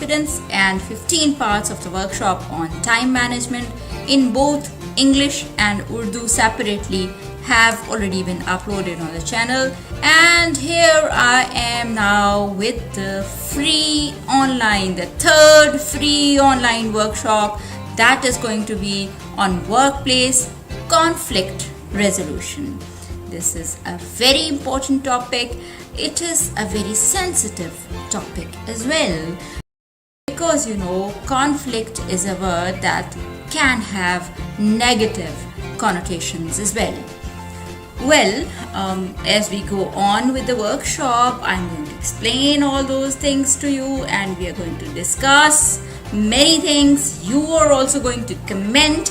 students, and 15 parts of the workshop on time management in both English and Urdu separately have already been uploaded on the channel. And here I am now with the third free online workshop that is going to be on workplace conflict resolution. This is a very important topic. It is a very sensitive topic as well, because conflict is a word that can have negative connotations as well. Well, as we go on with the workshop, I'm going to explain all those things to you, and we are going to discuss many things. You are also going to comment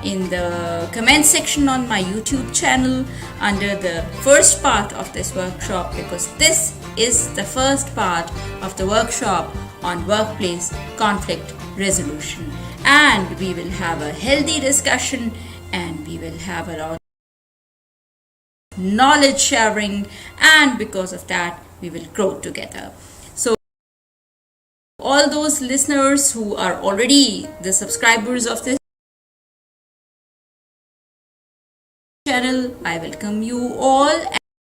in the comment section on my YouTube channel under the first part of this workshop, because this is the first part of the workshop on workplace conflict resolution. And we will have a healthy discussion, and we will have a lot of knowledge sharing, and because of that we will grow together. So all those listeners who are already the subscribers of this channel, I welcome you all,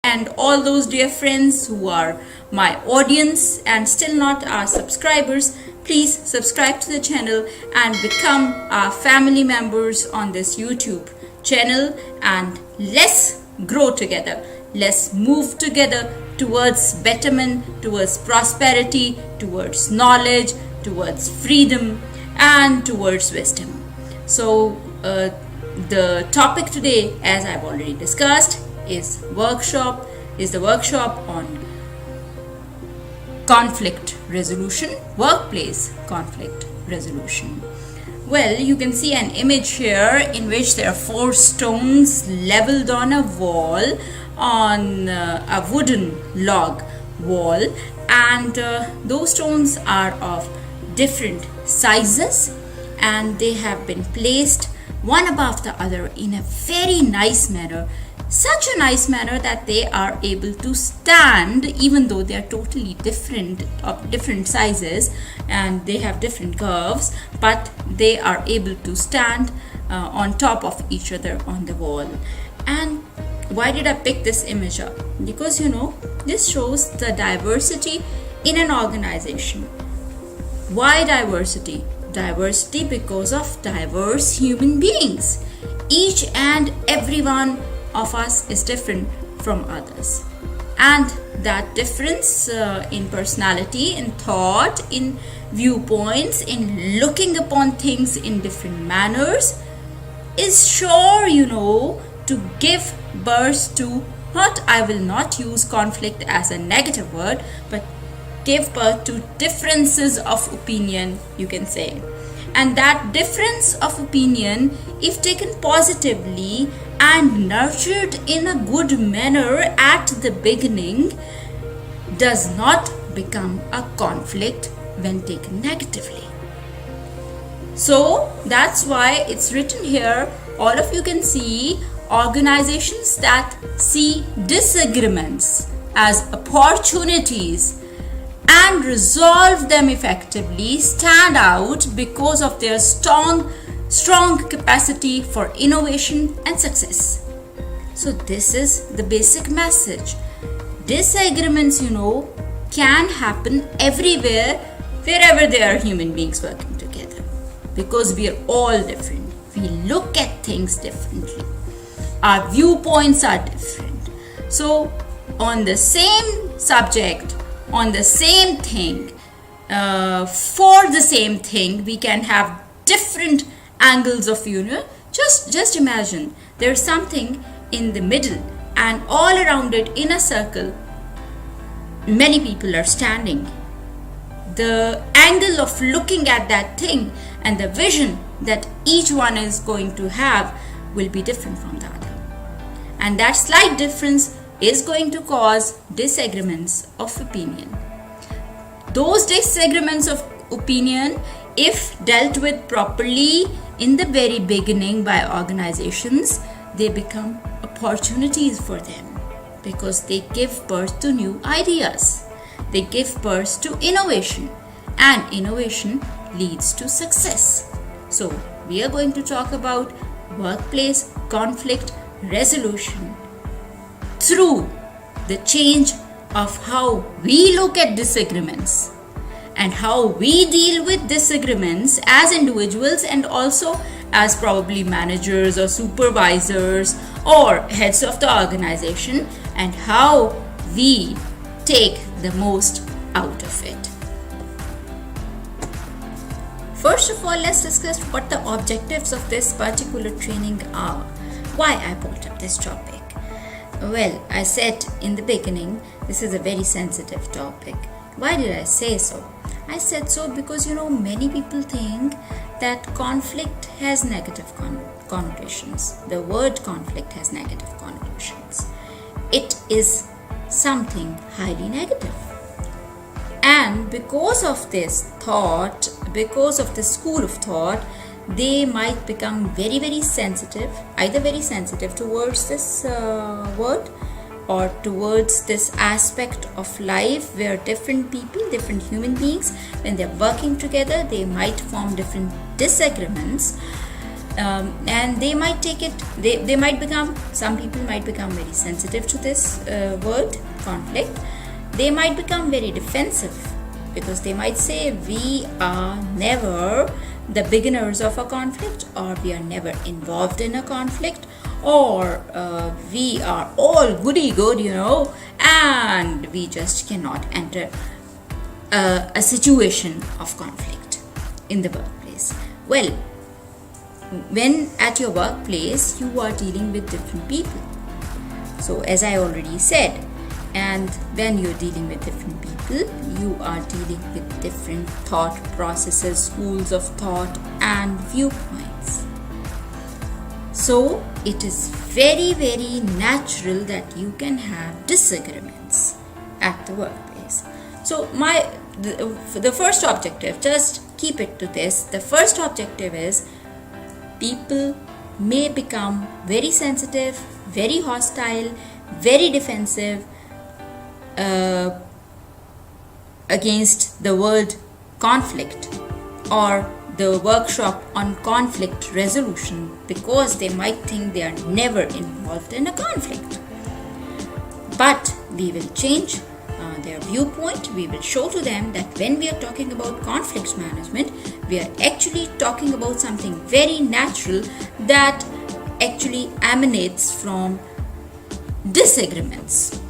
and all those dear friends who are my audience and still not our subscribers, please subscribe to the channel and become our family members on this YouTube channel, and let's grow together. Let's move together towards betterment, towards prosperity, towards knowledge, towards freedom, and towards wisdom. So the topic today, as I've already discussed, is the workshop on conflict resolution, workplace conflict resolution. Well, you can see an image here in which there are 4 stones leveled on a wall, on a wooden log wall, and those stones are of different sizes, and they have been placed one above the other in a very nice manner, such a nice manner that they are able to stand, even though they are totally different, of different sizes, and they have different curves, but they are able to stand on top of each other on the wall. And why did I pick this image up? Because this shows the diversity in an organization. Why diversity? Diversity because of diverse human beings. Each and every one of us is different from others, and that difference in personality, in thought, in viewpoints, in looking upon things in different manners is sure to give birth to I will not use conflict as a negative word, but give birth to differences of opinion, you can say. And that difference of opinion, if taken positively and nurtured in a good manner at the beginning, does not become a conflict when taken negatively. So that's why it's written here. All of you can see organizations that see disagreements as opportunities and resolve them effectively stand out because of their strong capacity for innovation and success. So this is the basic message. Disagreements, can happen everywhere, wherever there are human beings working together, because we are all different. We look at things differently. Our viewpoints are different. So on the same subject, on the same thing, for the same thing, we can have different angles of view. Just imagine there's something in the middle, and all around it in a circle many people are standing. The angle of looking at that thing and the vision that each one is going to have will be different from the other, and that slight difference is going to cause disagreements of opinion. Those disagreements of opinion, if dealt with properly in the very beginning by organizations, they become opportunities for them, because they give birth to new ideas, they give birth to innovation, and innovation leads to success. So we are going to talk about workplace conflict resolution through the change of how we look at disagreements and how we deal with disagreements as individuals and also as probably managers or supervisors or heads of the organization, and how we take the most out of it. First of all, let's discuss what the objectives of this particular training are. Why I brought up this topic? Well, I said in the beginning, this is a very sensitive topic. Why did I say so? I said so because many people think that conflict has negative connotations. The word conflict has negative connotations. It is something highly negative. And because of this thought, because of this school of thought, they might become very, very sensitive, either very sensitive towards this word or towards this aspect of life where different people, different human beings, when they're working together, they might form different disagreements, and they might take it, they might become, some people might become very sensitive to this word, conflict. They might become very defensive because they might say, we are never the beginners of a conflict, or we are never involved in a conflict, or we are all goody good, and we just cannot enter a situation of conflict in the workplace. Well, when at your workplace you are dealing with different people, so as I already said, and when you're dealing with different people, you are dealing with different thought processes, schools of thought and viewpoints. So it is very, very natural that you can have disagreements at the workplace. So the first objective, just keep it to this, the first objective is people may become very sensitive, very hostile, very defensive against the word conflict or the workshop on conflict resolution, because they might think they are never involved in a conflict. But we will change their viewpoint. We will show to them that when we are talking about conflict management, we are actually talking about something very natural that actually emanates from disagreements.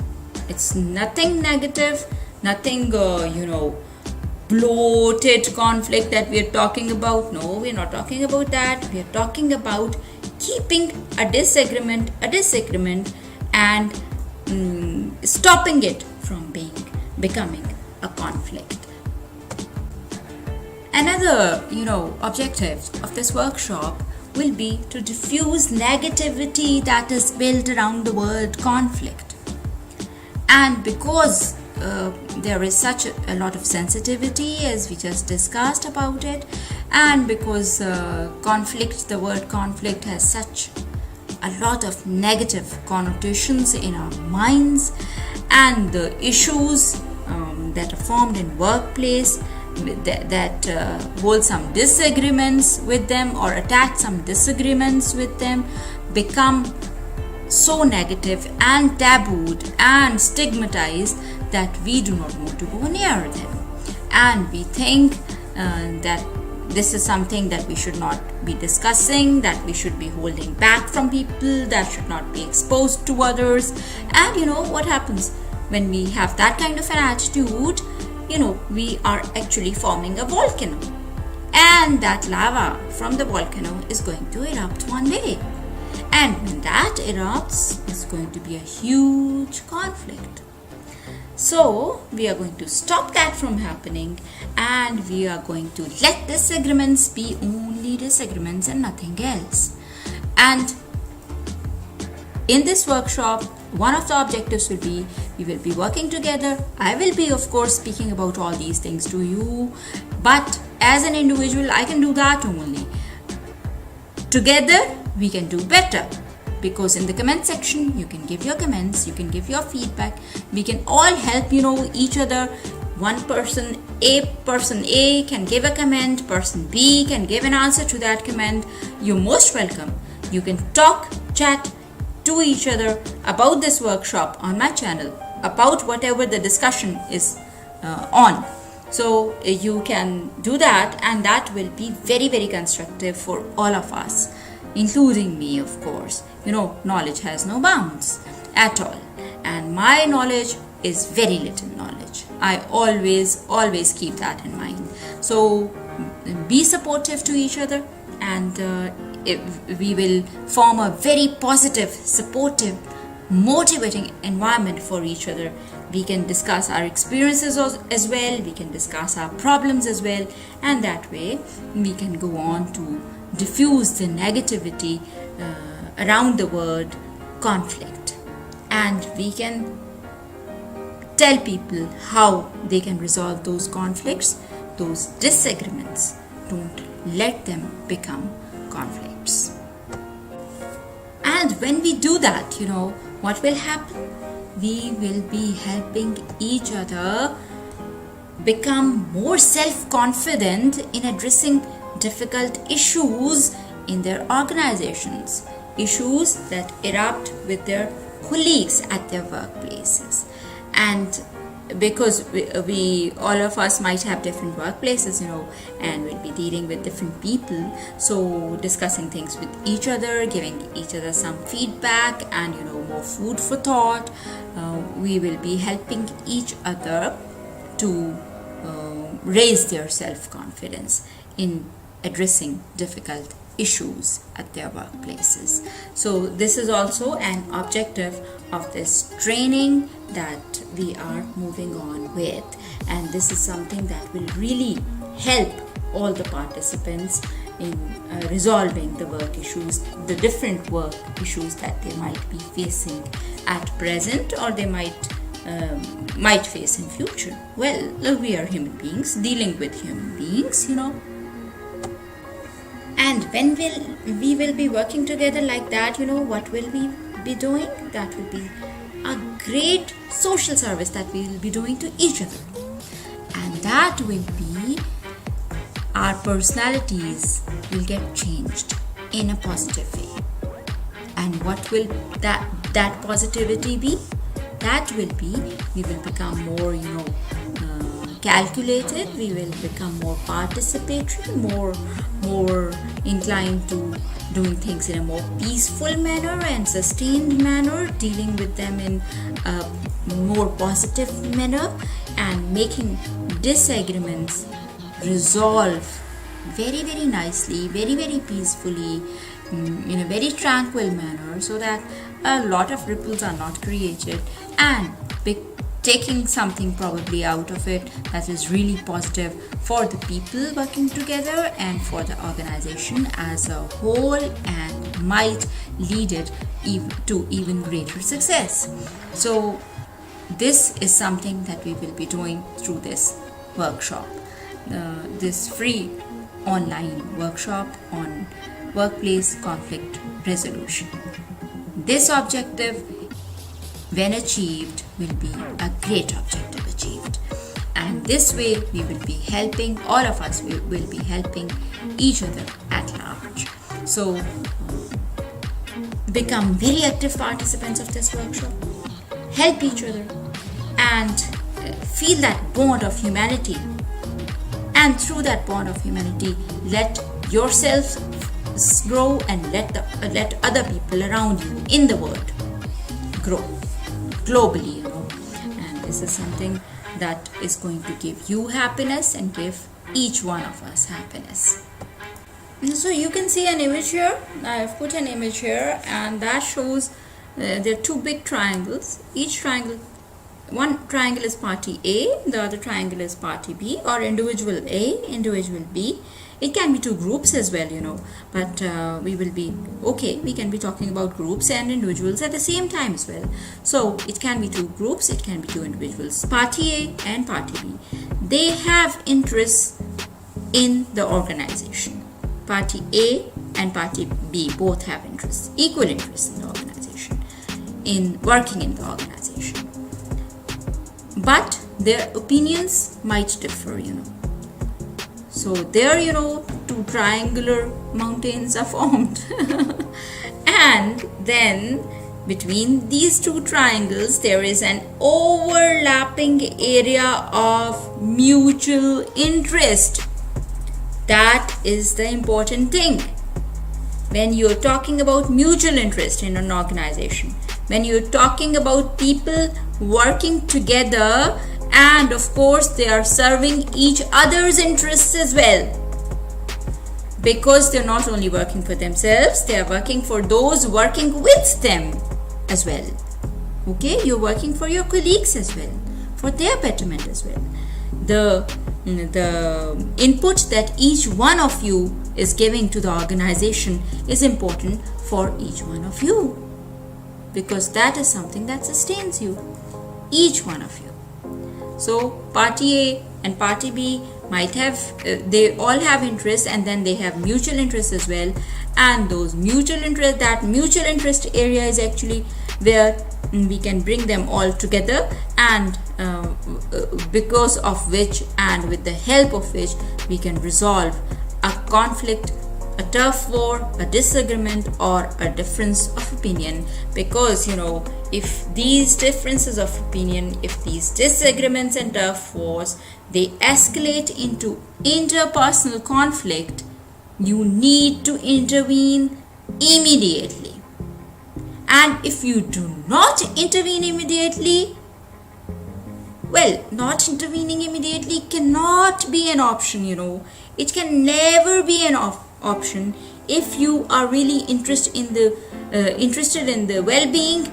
It's nothing negative, nothing, bloated conflict that we are talking about. No, we are not talking about that. We are talking about keeping a disagreement and stopping it from becoming a conflict. Another, objective of this workshop will be to diffuse negativity that is built around the word conflict. And because there is such a lot of sensitivity, as we just discussed about it, and because the word conflict has such a lot of negative connotations in our minds, and the issues that are formed in workplace that hold some disagreements with them or attach some disagreements with them become so negative and tabooed and stigmatized that we do not want to go near them, and we think that this is something that we should not be discussing, that we should be holding back from people, that should not be exposed to others. And what happens when we have that kind of an attitude? We are actually forming a volcano, and that lava from the volcano is going to erupt one day. And when that erupts, it's going to be a huge conflict. So we are going to stop that from happening, and we are going to let disagreements be only disagreements and nothing else. And in this workshop, one of the objectives will be, we will be working together. I will be, of course, speaking about all these things to you, but as an individual, I can do that only. Together, we can do better, because in the comment section, you can give your comments, you can give your feedback. We can all help, each other. One person person A can give a comment, person B can give an answer to that comment. You're most welcome. You can talk, chat to each other about this workshop on my channel, about whatever the discussion is on. So you can do that, and that will be very, very constructive for all of us, including me, of course. You know, knowledge has no bounds at all, and my knowledge is very little knowledge. I always keep that in mind. So be supportive to each other, and we will form a very positive, supportive, motivating environment for each other. We can discuss our experiences as well, we can discuss our problems as well, and that way we can go on to diffuse the negativity around the word conflict, and we can tell people how they can resolve those conflicts, those disagreements. Don't let them become conflicts. And when we do that, you know, what will happen? We will be helping each other become more self-confident in addressing difficult issues in their organizations, issues that erupt with their colleagues at their workplaces. And because we all of us might have different workplaces, you know, and we'll be dealing with different people, so discussing things with each other, giving each other some feedback, and, you know, more food for thought, we will be helping each other to raise their self-confidence in addressing difficult issues at their workplaces. So this is also an objective of this training that we are moving on with, and this is something that will really help all the participants in resolving the work issues, the different work issues that they might be facing at present, or they might face in future. Well, we are human beings dealing with human beings, you know. And when we will be working together like that, you know, what will we be doing? That will be a great social service that we will be doing to each other. And that will be our personalities will get changed in a positive way. And what will that positivity be? That will be, we will become more, you know, calculated, we will become more participatory, more inclined to doing things in a more peaceful manner and sustained manner, dealing with them in a more positive manner, and making disagreements resolve very, very nicely, very, very peacefully, in a very tranquil manner, so that a lot of ripples are not created, and taking something probably out of it that is really positive for the people working together and for the organization as a whole, and might lead it to even greater success. So this is something that we will be doing through this workshop, this free online workshop on workplace conflict resolution. This objective, when achieved, will be a great objective achieved, and this way we will be helping, all of us will be helping each other at large. So become very active participants of this workshop, help each other, and feel that bond of humanity, and through that bond of humanity, let yourself grow, and let other people around you in the world grow globally, you know. And this is something that is going to give you happiness and give each one of us happiness. And so you can see an image here. I have put an image here, and that shows there are two big triangles. Each triangle, one triangle is party A, the other triangle is party B, or individual A, individual B. It can be two groups as well, you know, but we can be talking about groups and individuals at the same time as well. So it can be two groups, it can be two individuals, party A and party B. They have interests in the organization. Party A and party B both have interests, equal interests in the organization, in working in the organization. But their opinions might differ, So there, two triangular mountains are formed. And then between these two triangles, there is an overlapping area of mutual interest. That is the important thing. When you're talking about mutual interest in an organization, when you're talking about people working together, and of course they are serving each other's interests as well, because they're not only working for themselves, they are working for those working with them as well. Okay, you're working for your colleagues as well, for their betterment as well. The input that each one of you is giving to the organization is important for each one of you, because that is something that sustains you, each one of you. So party A and party B might have, they all have interests, and then they have mutual interests as well. And those mutual interest, that mutual interest area is actually where we can bring them all together, and because of which, and with the help of which, we can resolve a conflict, a turf war, a disagreement, or a difference of opinion. Because if these differences of opinion, if these disagreements and turf wars, they escalate into interpersonal conflict, you need to intervene immediately. And if you do not intervene immediately, well, not intervening immediately cannot be an option, It can never be an option if you are really interested in the well-being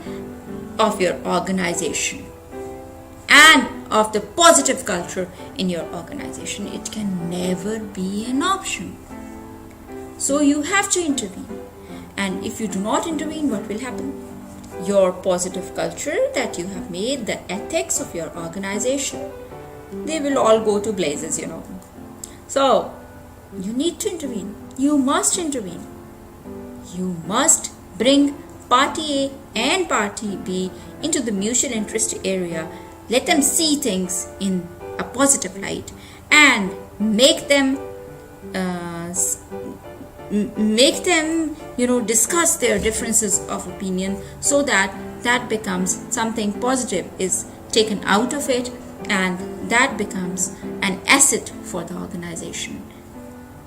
of your organization and of the positive culture in your organization. It can never be an option. So you have to intervene. And if you do not intervene, what will happen? Your positive culture that you have made, the ethics of your organization, they will all go to blazes, So you need to intervene. You must intervene. You must bring party A and party B into the mutual interest area. Let them see things in a positive light and make them discuss their differences of opinion, so that becomes something positive is taken out of it, and that becomes an asset for the organization.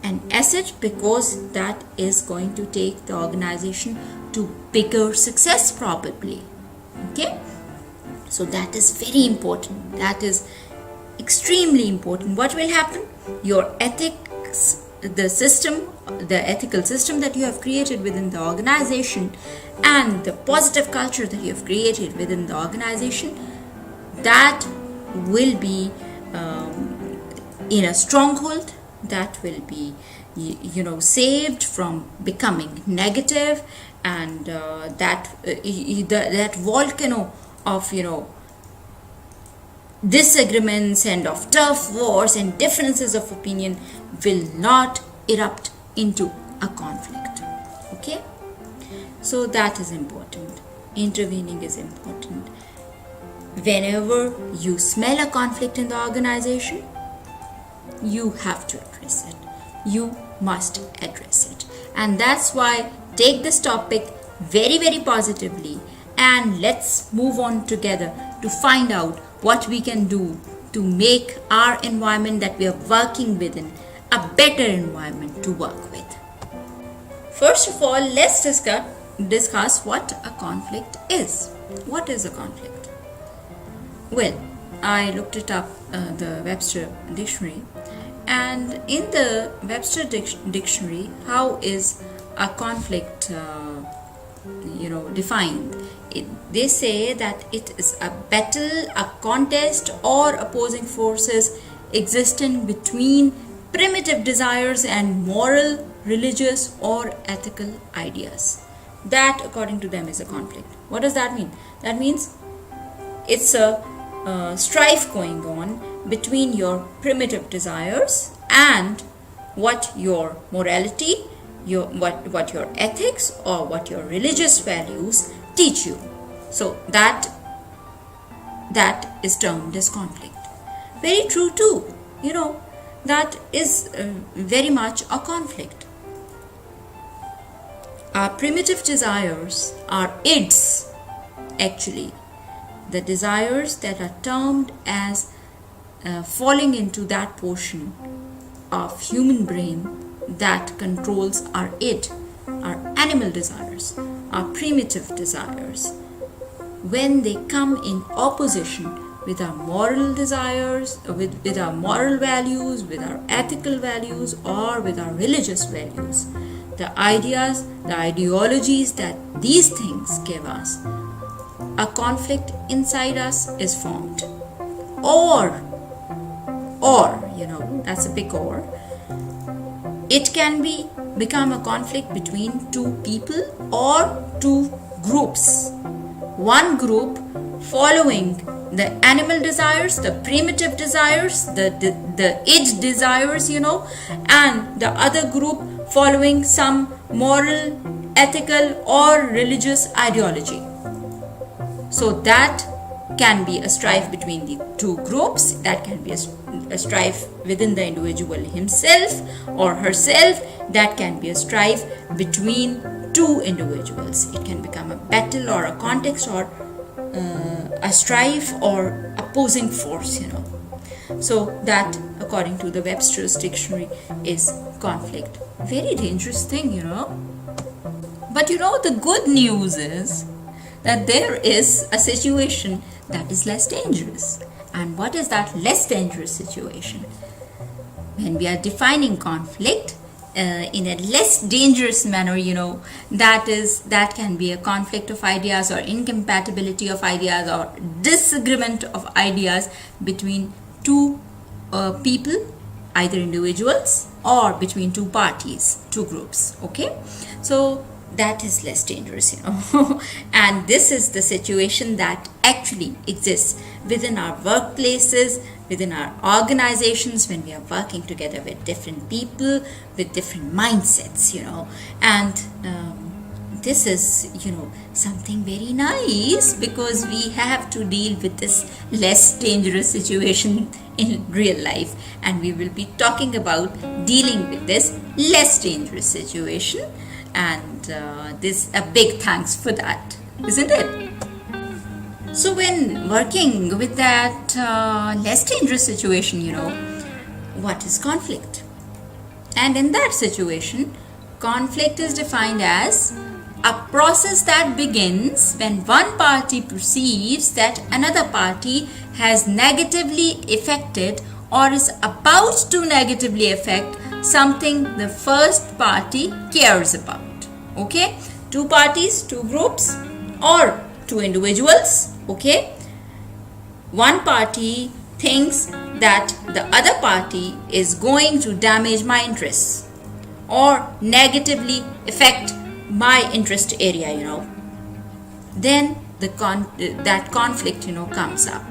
An asset because that is going to take the organization to bigger success probably. Okay, so that is very important. That is extremely important. What will happen? Your ethics, the ethical system that you have created within the organization, and the positive culture that you have created within the organization, that will be in a stronghold, that will be saved from becoming negative, and that volcano of disagreements and of turf wars and differences of opinion will not erupt into a conflict. Okay, so that is important. Intervening is important. Whenever you smell a conflict in the organization, you have to address it. You must address it. And that's why take this topic very, very positively, and let's move on together to find out what we can do to make our environment that we are working within a better environment to work with. First of all, let's discuss what a conflict is. What is a conflict? Well, I looked it up, the Webster dictionary, and in the Webster dictionary, how is a conflict defined? They say that it is a battle, a contest, or opposing forces existing between primitive desires and moral, religious, or ethical ideas. That, according to them, is a conflict. What does that mean? That means it's a strife going on between your primitive desires and what your morality, what your ethics, or what your religious values teach you. So that is termed as conflict. very true too. That is very much a conflict. Our primitive desires are ids, actually, the desires that are termed as falling into that portion of human brain that controls our id, our animal desires, our primitive desires. When they come in opposition with our moral desires, with our moral values, with our ethical values, or with our religious values, the ideas, the ideologies that these things give us, a conflict inside us is formed. Or, that's a big or. It can become a conflict between two people or two groups. One group following the animal desires, the primitive desires, the id desires, and the other group following some moral, ethical, or religious ideology. So that can be a strife between the two groups. That can be a strife within the individual himself or herself. That can be a strife between two individuals. It can become a battle or a context or a strife or opposing force, So that, according to the Webster's dictionary, is conflict. Very dangerous thing, But the good news is that there is a situation that is less dangerous. And what is that less dangerous situation? When we are defining conflict in a less dangerous manner, that can be a conflict of ideas or incompatibility of ideas or disagreement of ideas between two people, either individuals or between two parties, two groups. Okay, so that is less dangerous, and this is the situation that actually exists within our workplaces, within our organizations, when we are working together with different people with different mindsets, and this is something very nice, because we have to deal with this less dangerous situation in real life, and we will be talking about dealing with this less dangerous situation. And this a big thanks for that, isn't it? So when working with that less dangerous situation, what is conflict? And in that situation, conflict is defined as a process that begins when one party perceives that another party has negatively affected or is about to negatively affect something the first party cares about. Okay, two parties, two groups, or two individuals. Okay, one party thinks that the other party is going to damage my interests or negatively affect my interest area, then that conflict comes up.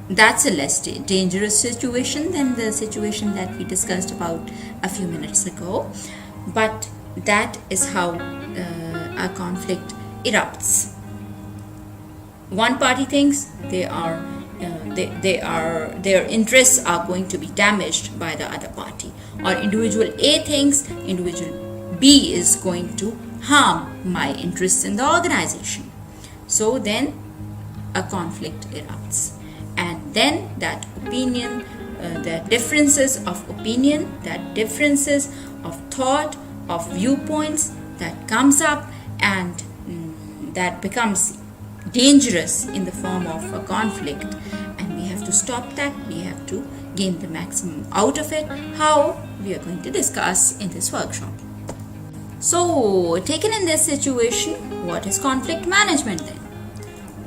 That's a less dangerous situation than the situation that we discussed about a few minutes ago. But that is how a conflict erupts. One party thinks their interests are going to be damaged by the other party, or individual A thinks individual B is going to harm my interests in the organization. So then a conflict erupts, and then that opinion, the differences of opinion, that differences of thought, of viewpoints, that comes up, and that becomes dangerous in the form of a conflict, and we have to stop that. We have to gain the maximum out of it. How? We are going to discuss in this workshop. So, taken in this situation, what is conflict management then?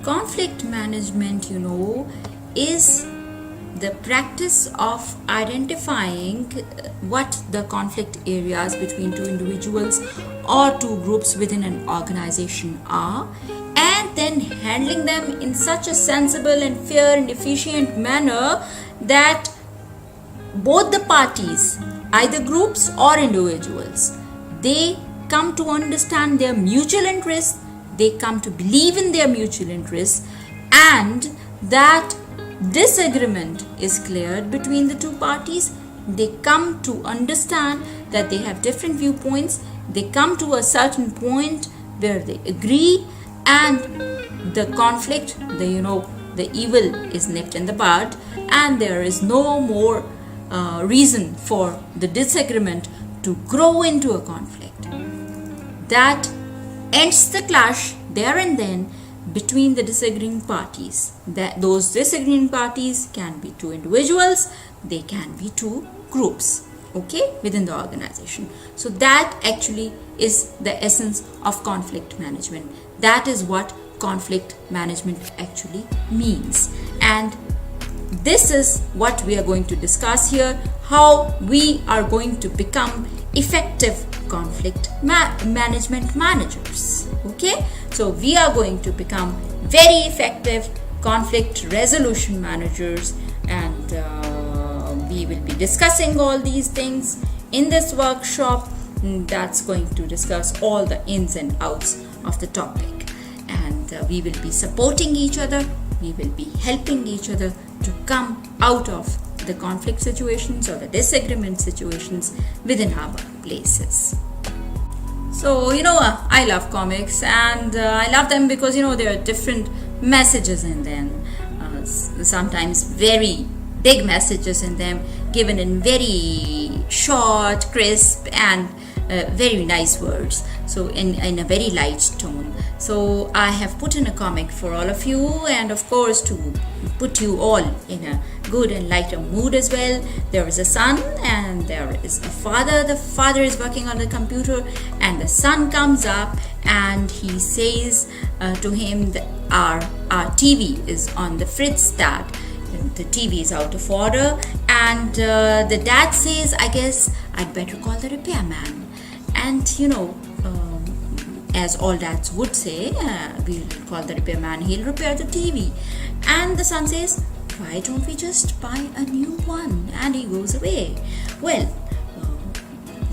Conflict management, is the practice of identifying what the conflict areas between two individuals or two groups within an organization are, and then handling them in such a sensible and fair and efficient manner that both the parties, either groups or individuals, they come to understand their mutual interests, they come to believe in their mutual interests, and that disagreement is cleared between the two parties, they come to understand that they have different viewpoints, they come to a certain point where they agree, and the conflict, the evil is nipped in the bud, and there is no more reason for the disagreement to grow into a conflict. That ends the clash there and then between the disagreeing parties. That those disagreeing parties can be two individuals, they can be two groups, okay, within the organization. So that actually is the essence of conflict management. That is what conflict management actually means, and this is what we are going to discuss here, how we are going to become effective conflict management managers. Okay, so we are going to become very effective conflict resolution managers, and we will be discussing all these things in this workshop that's going to discuss all the ins and outs of the topic, and we will be supporting each other, we will be helping each other to come out of the conflict situations or the disagreement situations within our workplaces. So, I love comics, and I love them because, there are different messages in them. Sometimes very big messages in them, given in very short, crisp, and very nice words. So, in a very light tone. So, I have put in a comic for all of you, and of course, to put you all in a good and lighter mood as well. There is a son and there is a father. The father is working on the computer, and the son comes up and he says to him that our TV is on the fritz, dad. The TV is out of order, and the dad says, I guess I'd better call the repairman. And as all dads would say, we'll call the repairman, he'll repair the TV. And the son says, why don't we just buy a new one? And he goes away. Well,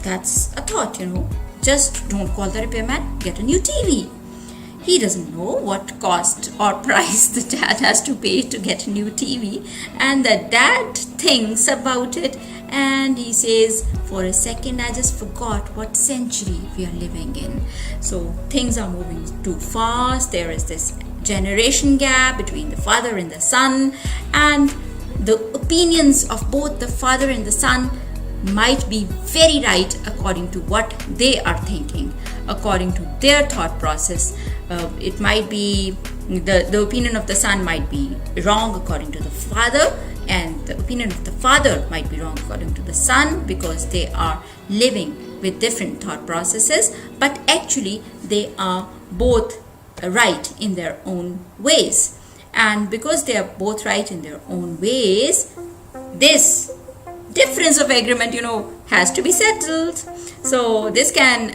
that's a thought, just don't call the repairman, get a new TV. He doesn't know what cost or price the dad has to pay to get a new TV, and the dad thinks about it and he says, for a second I just forgot what century we are living in. So things are moving too fast. There is this generation gap between the father and the son, and the opinions of both the father and the son might be very right according to what they are thinking, according to their thought process. It might be the opinion of the son might be wrong according to the father, and the opinion of the father might be wrong according to the son, because they are living with different thought processes, but actually they are both right in their own ways. And because they are both right in their own ways, this difference of agreement, has to be settled. So this can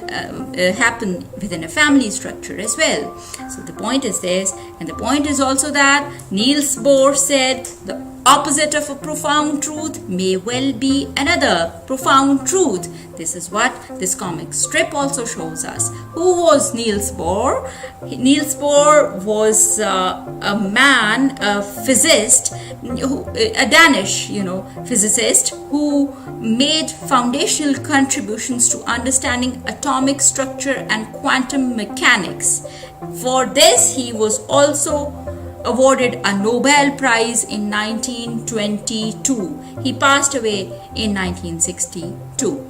happen within a family structure as well. So the point is this, and the point is also that Niels Bohr said the opposite of a profound truth may well be another profound truth. This is what this comic strip also shows us. Who was Niels Bohr? Niels Bohr was a man, a physicist, a Danish, physicist who made foundational contributions to understanding atomic structure and quantum mechanics. For this, he was also awarded a Nobel Prize in 1922. He passed away in 1962.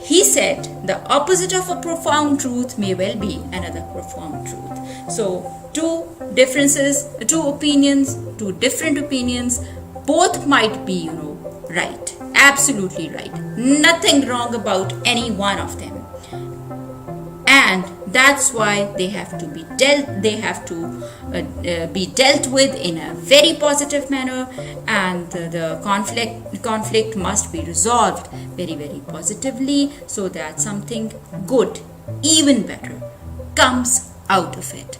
He said the opposite of a profound truth may well be another profound truth. So two different opinions, both might be, right, absolutely right. Nothing wrong about any one of them. And that's why they have to be dealt with in a very positive manner, and the conflict must be resolved very, very positively, so that something good, even better, comes out of it.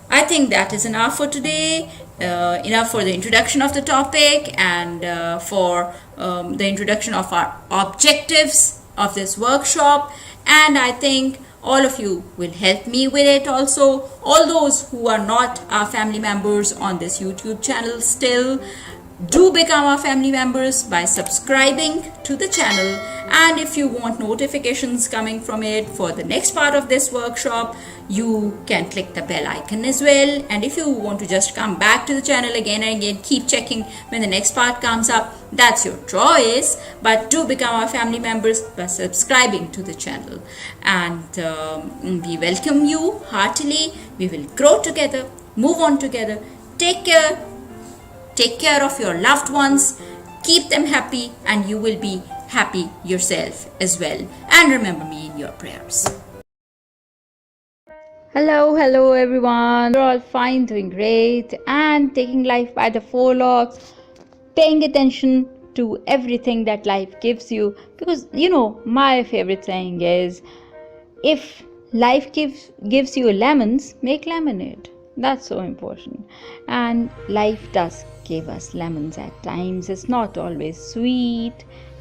I think that is enough for today. Enough for the introduction of the topic, and for the introduction of our objectives of this workshop. And I think all of you will help me with it also. All those who are not our family members on this YouTube channel still, do become our family members by subscribing to the channel. And if you want notifications coming from it for the next part of this workshop, you can click the bell icon as well. And if you want to just come back to the channel again and again, keep checking when the next part comes up, that's your choice. But do become our family members by subscribing to the channel. And we welcome you heartily. We will grow together, move on together. Take care. Take care of your loved ones, keep them happy, and you will be happy yourself as well. And remember me in your prayers. Hello everyone. We're all fine, doing great, and taking life by the forelock, paying attention to everything that life gives you. Because, my favorite saying is, if life gives you lemons, make lemonade. That's so important. And life does give us lemons at times. It's not always sweet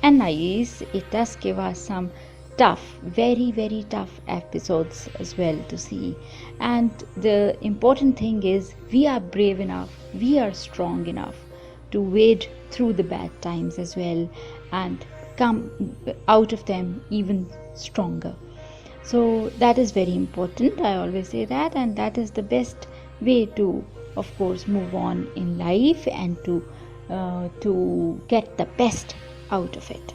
and nice. It does give us some tough, very, very tough episodes as well to see. And the important thing is, we are brave enough, we are strong enough to wade through the bad times as well and come out of them even stronger. So that is very important. I always say that, and that is the best way to, of course, move on in life and to get the best out of it.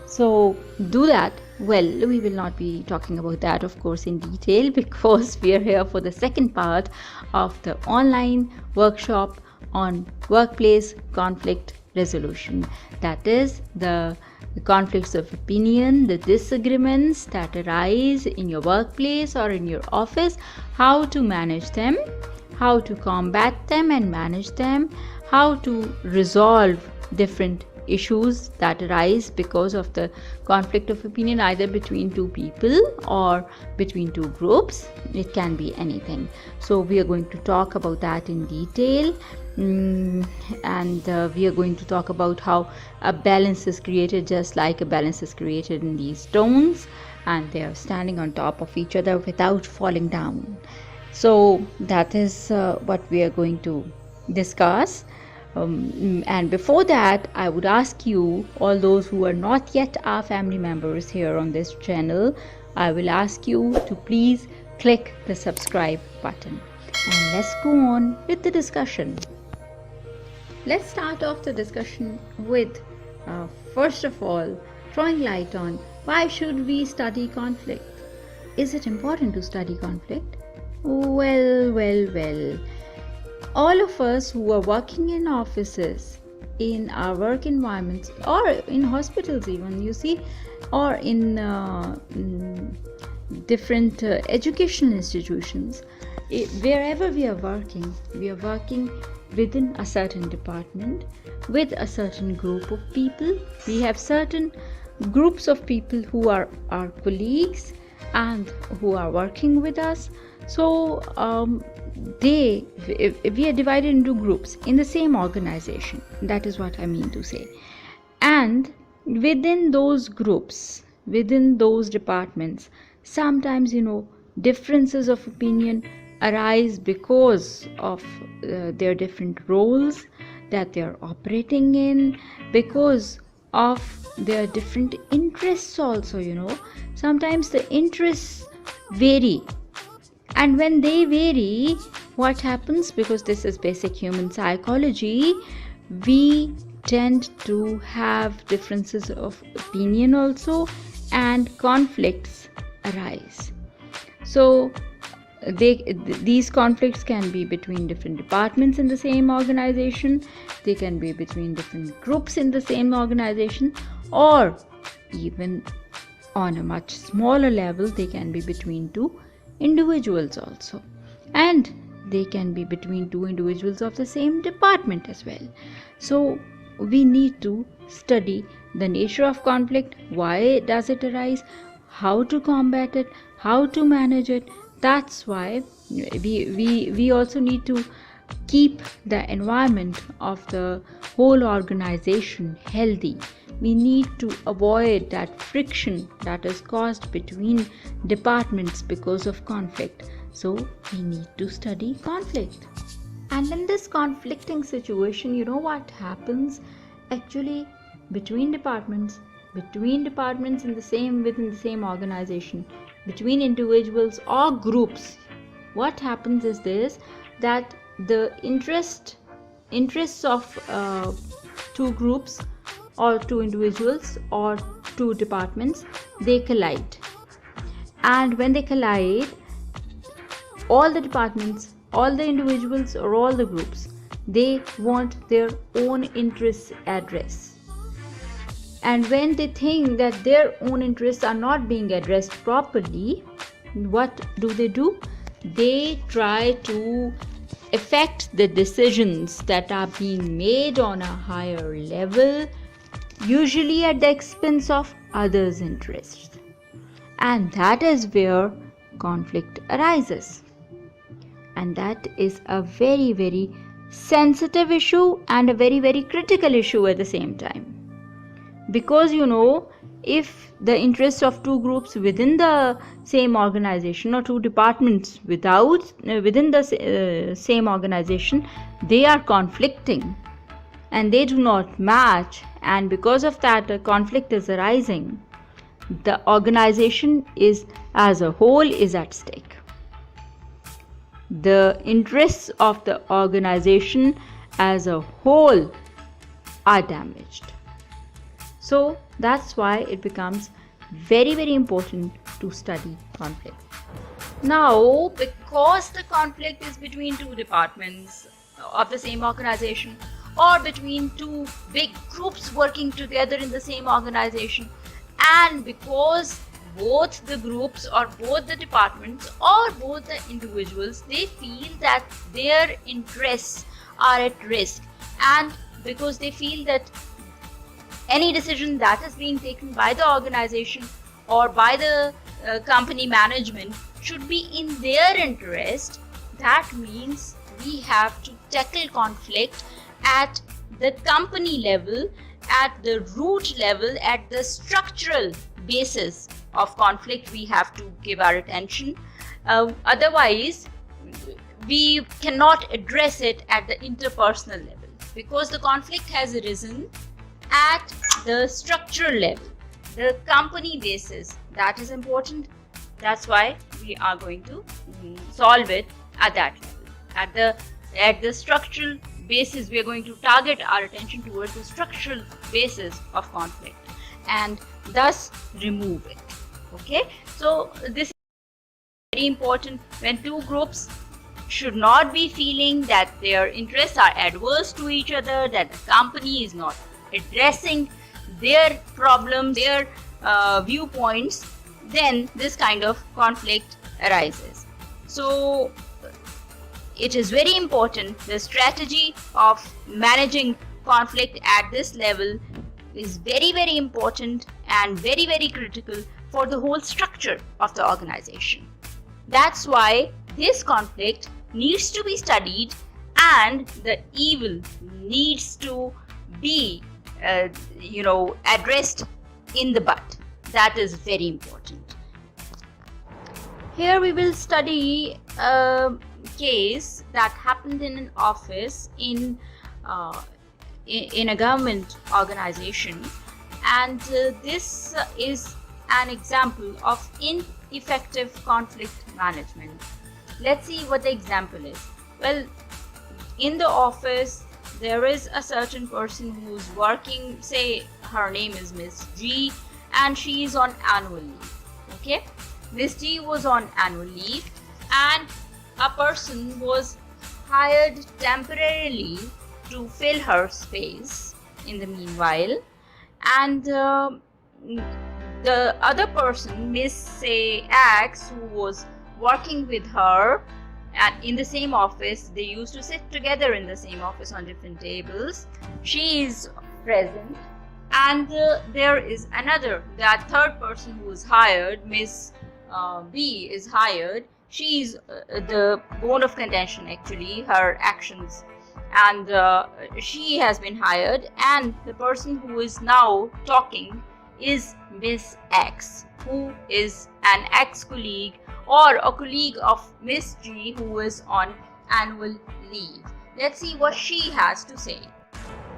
So do that. Well, we will not be talking about that, of course, in detail, because we are here for the second part of the online workshop on workplace conflict resolution. That is the conflicts of opinion, the disagreements that arise in your workplace or in your office, how to manage them, how to combat them and manage them, how to resolve different issues that arise because of the conflict of opinion, either between two people or between two groups. It can be anything. So we are going to talk about that in detail. And we are going to talk about how a balance is created, just like a balance is created in these stones, and they are standing on top of each other without falling down. So that is what we are going to discuss. And before that, I would ask you, all those who are not yet our family members here on this channel, I will ask you to please click the subscribe button. And let's go on with the discussion. Let's start off the discussion with, first of all, throwing light on why should we study conflict? Is it important to study conflict? Well. All of us who are working in offices, in our work environments, or in hospitals even, you see, or in different educational institutions, wherever we are working within a certain department, with a certain group of people. We have certain groups of people who are our colleagues and who are working with us. So we are divided into groups in the same organization. That is what I mean to say. And within those groups, within those departments, sometimes, differences of opinion arise because of their different roles that they are operating in, because of their different interests also. Sometimes the interests vary, and when they vary, what happens, because this is basic human psychology, we tend to have differences of opinion also, and conflicts arise. So these conflicts can be between different departments in the same organization, they can be between different groups in the same organization, or even on a much smaller level, they can be between two individuals also, and they can be between two individuals of the same department as well. So we need to study the nature of conflict, why does it arise, how to combat it, how to manage it. That's why we also need to keep the environment of the whole organization healthy, we need to avoid that friction that is caused between departments because of conflict. So we need to study conflict. And in this conflicting situation, you know what happens actually between departments within the same organization, between individuals or groups. What happens is this, that the interests of two groups or two individuals or two departments, they collide. And when they collide, all the departments, all the individuals or all the groups, they want their own interests addressed. And when they think that their own interests are not being addressed properly, what do? They try to affect the decisions that are being made on a higher level, usually at the expense of others' interests. And that is where conflict arises. And that is a very, very sensitive issue and a very, very critical issue at the same time. Because if the interests of two groups within the same organization or two departments within the same organization, they are conflicting and they do not match, and because of that a conflict is arising, the organization as a whole is at stake. The interests of the organization as a whole are damaged. So that's why it becomes very, very important to study conflict. Now, because the conflict is between two departments of the same organization or between two big groups working together in the same organization, and because both the groups or both the departments or both the individuals, they feel that their interests are at risk, and because they feel that any decision that is being taken by the organization or by the company management should be in their interest, that means we have to tackle conflict at the company level, at the root level, at the structural basis of conflict. We have to give our attention. Otherwise, we cannot address it at the interpersonal level, because the conflict has arisen at the structural level, the company basis. That is important. That's why we are going to solve it at that level. At the structural basis, we are going to target our attention towards the structural basis of conflict and thus remove it. Okay, so this is very important. When two groups should not be feeling that their interests are adverse to each other, that the company is not addressing their problems, their viewpoints, then this kind of conflict arises. So it is very important. The strategy of managing conflict at this level is very, very important and very, very critical for the whole structure of the organization. That's why this conflict needs to be studied and the evil needs to be addressed in the bud. That is very important. Here we will study a case that happened in an office in a government organization, and this is an example of ineffective conflict management. Let's see what the example is. Well, in the office there is a certain person who's working, say her name is Miss G, and she is on annual leave. Okay, Miss G was on annual leave and a person was hired temporarily to fill her space in the meanwhile, and the other person, Miss say X, who was working with her and in the same office, they used to sit together in the same office on different tables, she is present, and there is that third person who is hired, Miss B is hired. She is the bone of contention actually. Her actions and she has been hired, and the person who is now talking is Miss X, who is an ex-colleague or a colleague of Miss G who is on annual leave. Let's see what she has to say.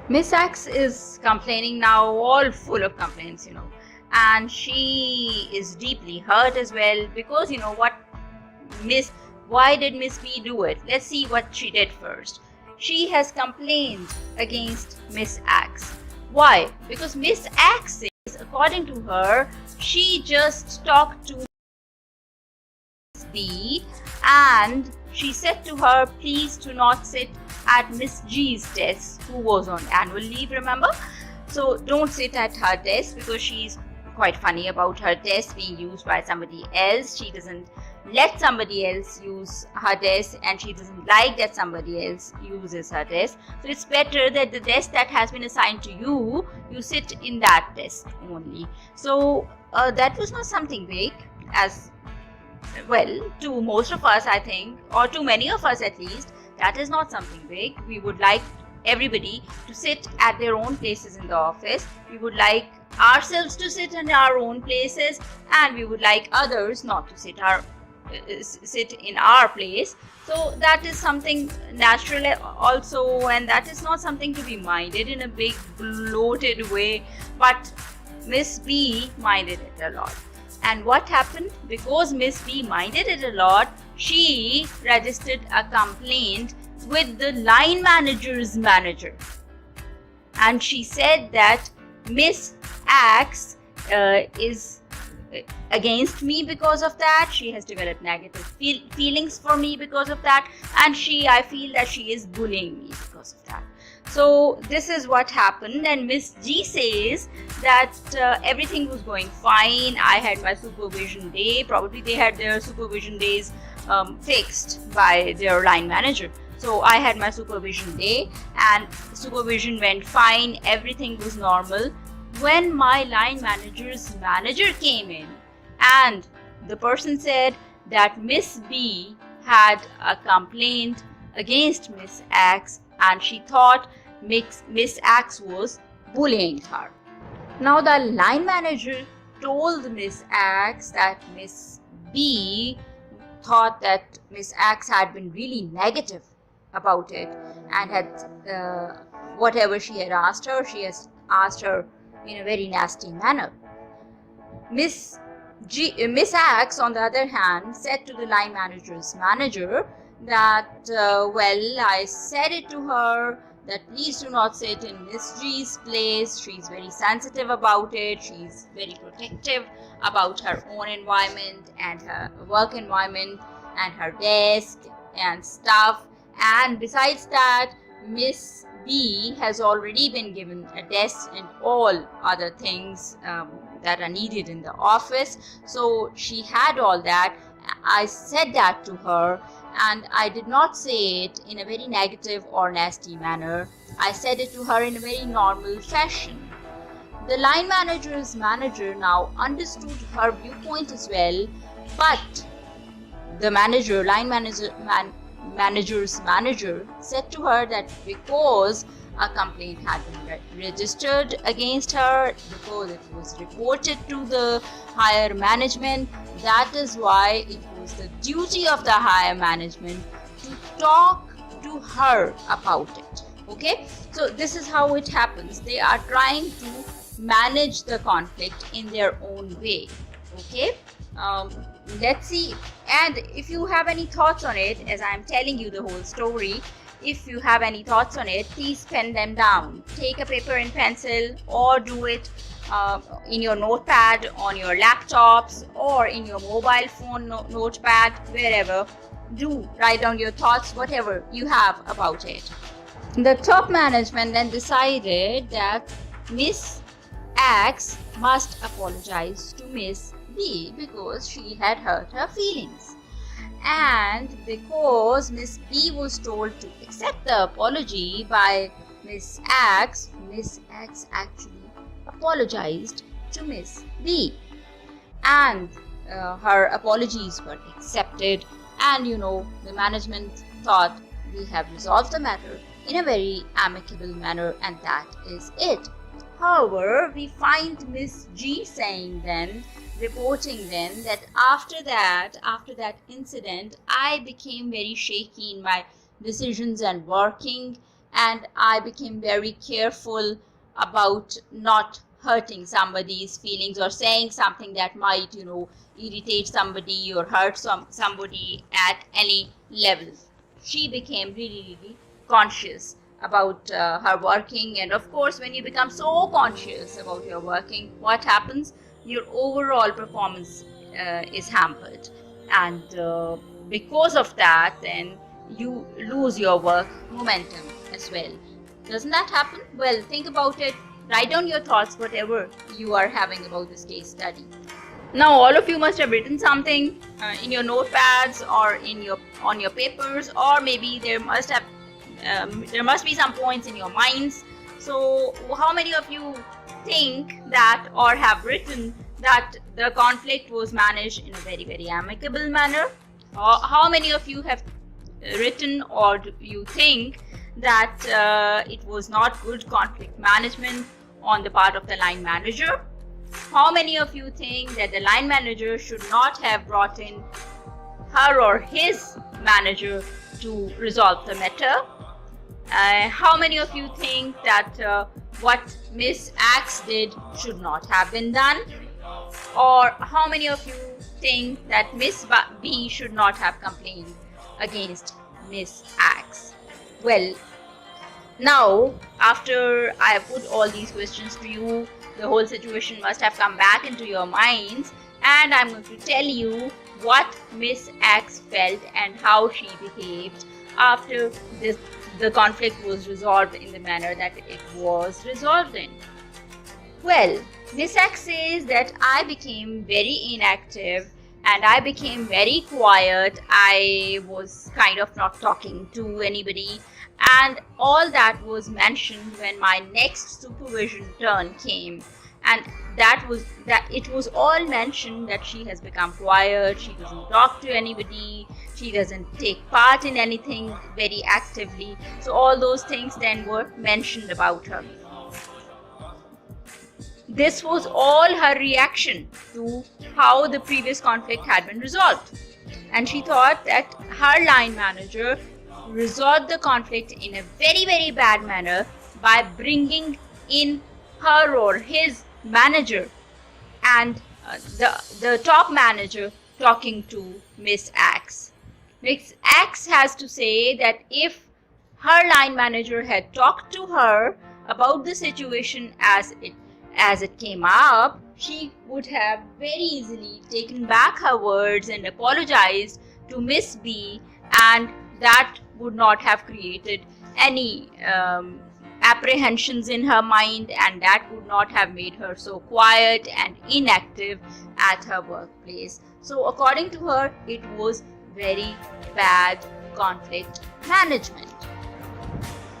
Miss X is complaining now, all full of complaints, and she is deeply hurt as well, because why did Miss B do it? Let's see what she did first. She has complained against Miss X. Why? Because Miss X says, according to her, she just talked to Miss B and she said to her, please do not sit at Miss G's desk, who was on annual leave, remember? So don't sit at her desk, because she's quite funny about her desk being used by somebody else. She doesn't let somebody else use her desk, and she doesn't like that somebody else uses her desk. So it's better that the desk that has been assigned to you, you sit in that desk only. So that was not something big, as well, to most of us, I think, or to many of us at least, that is not something big. We would like everybody to sit at their own places in the office. We would like ourselves to sit in our own places, and we would like others not to sit in our place. So that is something natural also, and that is not something to be minded in a big bloated way. But Miss B minded it a lot. And what happened? Because Miss B minded it a lot, she registered a complaint with the line manager's manager. And she said that Miss X is against me because of that. She has developed negative feelings for me because of that. And I feel that she is bullying me because of that. So this is what happened, and Miss G says that everything was going fine. I had my supervision day. Probably they had their supervision days fixed by their line manager. So I had my supervision day, and supervision went fine. Everything was normal. When my line manager's manager came in, and the person said that Miss B had a complaint against Miss X, and she thought Miss X was bullying her. Now the line manager told Miss X that Miss B thought that Miss X had been really negative about it, and had whatever she had asked her, she has asked her in a very nasty manner. Miss X, on the other hand, said to the line manager's manager that, well, I said it to her that please do not sit in Miss G's place. She's very sensitive about it. She's very protective about her own environment and her work environment and her desk and stuff. And besides that, Miss B has already been given a desk and all other things that are needed in the office. So she had all that. I said that to her, and I did not say it in a very negative or nasty manner. I said it to her in a very normal fashion. The line manager's manager now understood her viewpoint as well, but the line manager's manager said to her that because a complaint had been registered against her, because it was reported to the higher management, that is why it was the duty of the higher management to talk to her about it. Okay, so this is how it happens. They are trying to manage the conflict in their own way. Okay, let's see. And if you have any thoughts on it, as I am telling you the whole story, if you have any thoughts on it, please pen them down. Take a paper and pencil, or do it in your notepad, on your laptops, or in your mobile phone notepad, wherever. Do write down your thoughts, whatever you have about it. The top management then decided that Miss X must apologize to Miss B because she had hurt her feelings. And because Miss B was told to accept the apology by Miss X actually apologized to Miss B. And her apologies were accepted, and the management thought, we have resolved the matter, in a very amicable manner, and that is it. However, we find Miss G saying then, reporting then, that after that incident, I became very shaky in my decisions and working, and I became very careful about not hurting somebody's feelings or saying something that might, irritate somebody or hurt somebody at any level. She became really, really conscious about her working, and of course, when you become so conscious about your working, what happens? Your overall performance is hampered, and because of that, then you lose your work momentum as well. Doesn't that happen? Well, think about it. Write down your thoughts, whatever you are having about this case study. Now, all of you must have written something in your notepads or on your papers, or maybe there must be some points in your minds. So, how many of you think that or have written that the conflict was managed in a very, very amicable manner? Or how many of you have written or do you think that it was not good conflict management on the part of the line manager? How many of you think that the line manager should not have brought in her or his manager to resolve the matter? How many of you think that what Miss X did should not have been done? Or how many of you think that Miss B should not have complained against Miss X? Well, now, after I have put all these questions to you, the whole situation must have come back into your minds, and I'm going to tell you what Miss X felt and how she behaved after the conflict was resolved in the manner that it was resolved in. Well, Miss X says that I became very inactive and I became very quiet. I was kind of not talking to anybody, and all that was mentioned when my next supervision turn came, and it was all mentioned that she has become quiet, she doesn't talk to anybody, she doesn't take part in anything very actively. So all those things then were mentioned about her. This was all her reaction to how the previous conflict had been resolved, and she thought that her line manager resolved the conflict in a very, very bad manner by bringing in her or his manager and the top manager talking to Miss X. Miss X has to say that if her line manager had talked to her about the situation as it came up, she would have very easily taken back her words and apologized to Miss B, and that would not have created any apprehensions in her mind, and that would not have made her so quiet and inactive at her workplace. So according to her, it was very bad conflict management.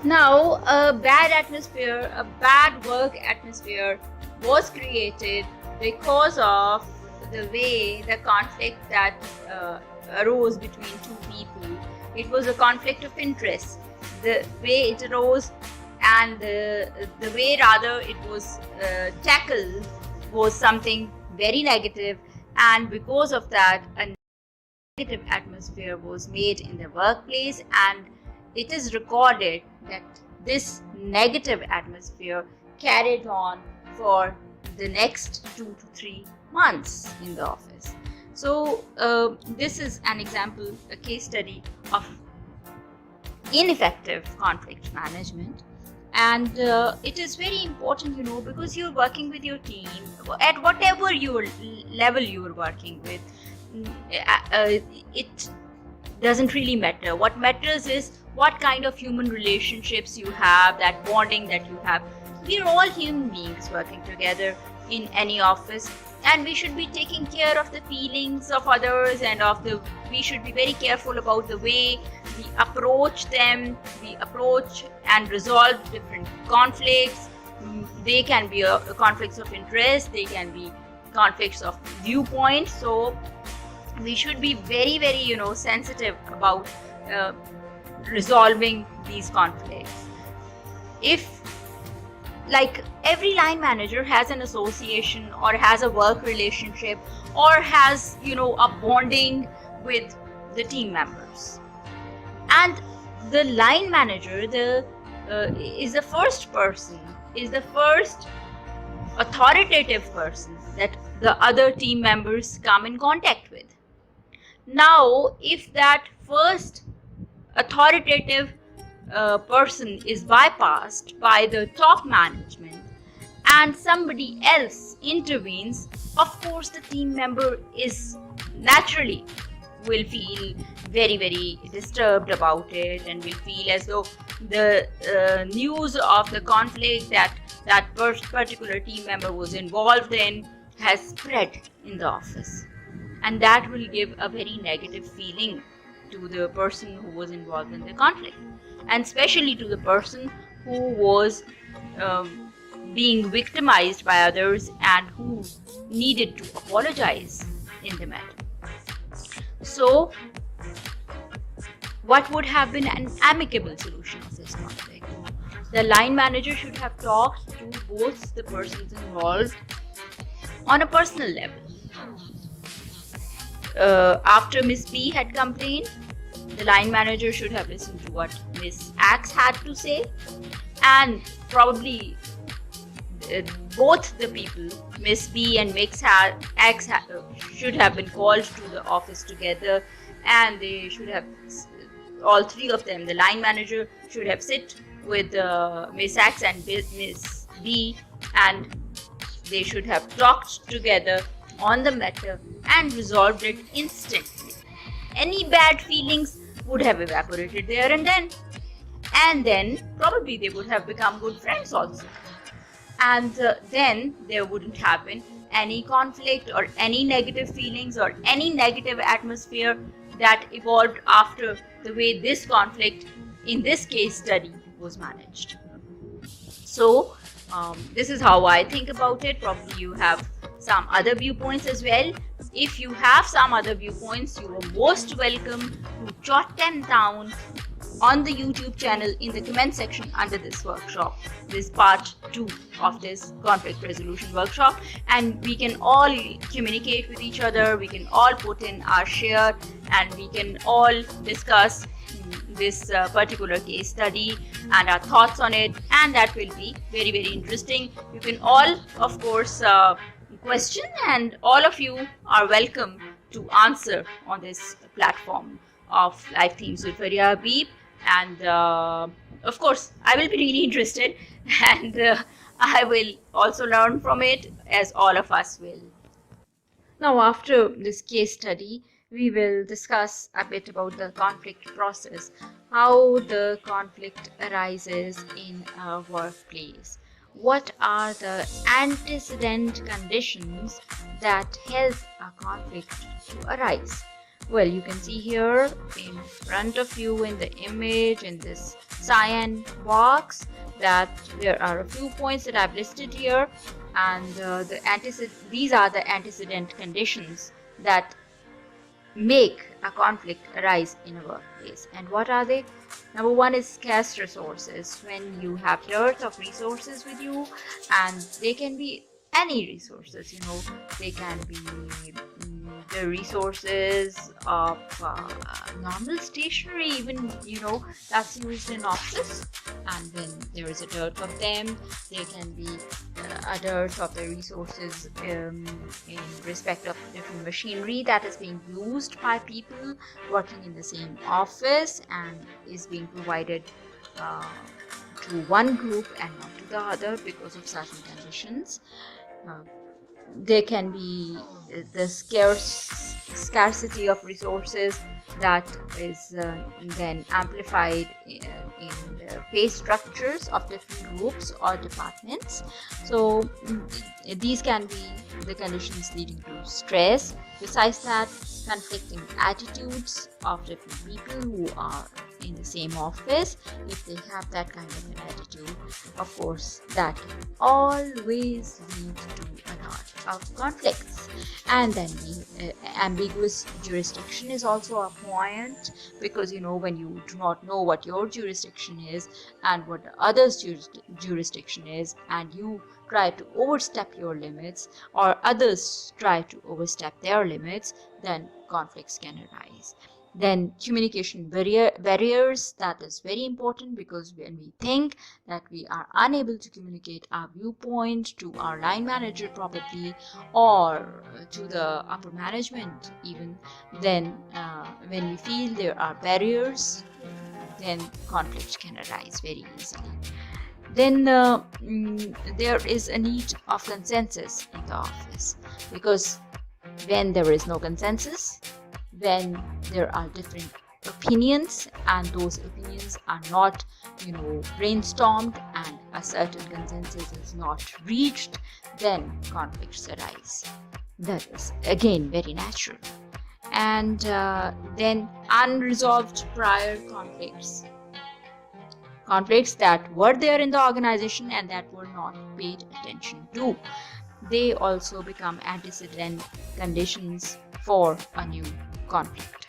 Now, a bad atmosphere, a bad work atmosphere was created because of the way the conflict that arose between two people. It was a conflict of interest. The way it arose and the way rather it was tackled was something very negative, and because of that, a negative atmosphere was made in the workplace, and it is recorded that this negative atmosphere carried on for the next 2 to 3 months in the office. So this is an example, a case study of ineffective conflict management, and it is very important, because you're working with your team at whatever your level you are working with. It doesn't really matter. What matters is what kind of human relationships you have, that bonding that you have. We're all human beings working together in any office, and we should be taking care of the feelings of others, and we should be very careful about the way we approach them. We approach and resolve different conflicts. They can be conflicts of interest, they can be conflicts of viewpoint. So we should be very, very sensitive about resolving these conflicts. If, like, every line manager has an association or has a work relationship or has, a bonding with the team members, and the line manager is the first person, is the first authoritative person that the other team members come in contact with. Now, if that first authoritative person is bypassed by the top management and somebody else intervenes, of course the team member is naturally will feel very, very disturbed about it, and will feel as though the news of the conflict that particular team member was involved in has spread in the office, and that will give a very negative feeling to the person who was involved in the conflict, and especially to the person who was being victimized by others and who needed to apologize in the matter. So, what would have been an amicable solution of this conflict? The line manager should have talked to both the persons involved on a personal level. After Miss B had complained, the line manager should have listened to what Miss X had to say, and probably both the people, Miss B and Miss X, should have been called to the office together, and they should have, all three of them, the line manager should have sit with Miss X and Miss B, and they should have talked together on the matter and resolved it instantly. Any bad feelings would have evaporated there and then probably they would have become good friends also, and then there wouldn't have been any conflict or any negative feelings or any negative atmosphere that evolved after the way this conflict in this case study was managed. So this is how I think about it. Probably you have some other viewpoints as well. If you have some other viewpoints, you are most welcome to jot them down on the YouTube channel in the comment section under this workshop, this part 2 of this conflict resolution workshop, and we can all communicate with each other, we can all put in our share, and we can all discuss this particular case study and our thoughts on it, and that will be very, very interesting. You can all, of course, question, and all of you are welcome to answer on this platform of Life Themes with Faria Habib, and of course I will be really interested, and I will also learn from it, as all of us will. Now, after this case study, we will discuss a bit about the conflict process, how the conflict arises in a workplace. What are the antecedent conditions that help a conflict to arise? Well, you can see here in front of you in the image, in this cyan box, that there are a few points that I've listed here, and these are the antecedent conditions that make a conflict arise in a workplace. And what are they? Number one is scarce resources. When you have dearth of resources with you, and they can be any resources, they can be the resources of normal stationery, even that's used in office, and when there is a dearth of them, there can be a dearth of the resources in respect of different machinery that is being used by people working in the same office and is being provided to one group and not to the other because of certain conditions. There can be the scarcity of resources that is then amplified in the pay structures of different groups or departments. So these can be the conditions leading to stress. Besides that, conflicting attitudes of different people who are in the same office. If they have that kind of an attitude, of course, that can always lead to a lot of conflicts. And then ambiguous jurisdiction is also a point, because when you do not know what your jurisdiction is and what the other's jurisdiction is, and you try to overstep your limits, or others try to overstep their limits, then conflicts can arise. Then communication barriers, that is very important, because when we think that we are unable to communicate our viewpoint to our line manager properly, or to the upper management even, then when we feel there are barriers, then conflict can arise very easily. Then there is a need of consensus in the office, because when there is no consensus, when there are different opinions and those opinions are not brainstormed and a certain consensus is not reached, then conflicts arise. That is again very natural. And then unresolved prior conflicts that were there in the organization and that were not paid attention to, they also become antecedent conditions for a new conflict.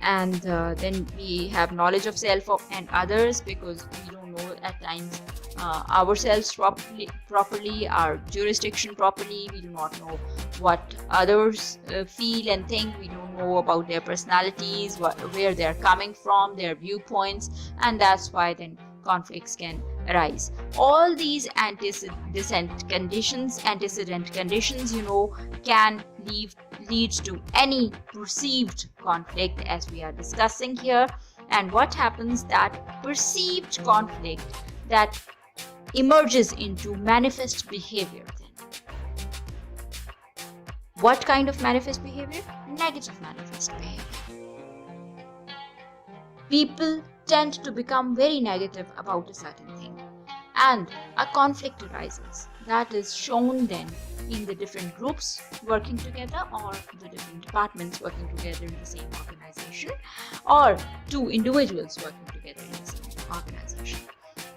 And then we have knowledge of self and others, because we don't know at times ourselves properly, our jurisdiction properly. We do not know what others feel and think. We don't know about their personalities, where they're coming from, their viewpoints, and that's why then conflicts can arise. All these antecedent conditions can lead to any perceived conflict, as we are discussing here. And what happens, that perceived conflict that emerges into manifest behavior. Then what kind of manifest behavior? Negative manifest behavior. People tend to become very negative about a certain thing, and a conflict arises. That is shown then in the different groups working together, or the different departments working together in the same organization, or two individuals working together in the same organization.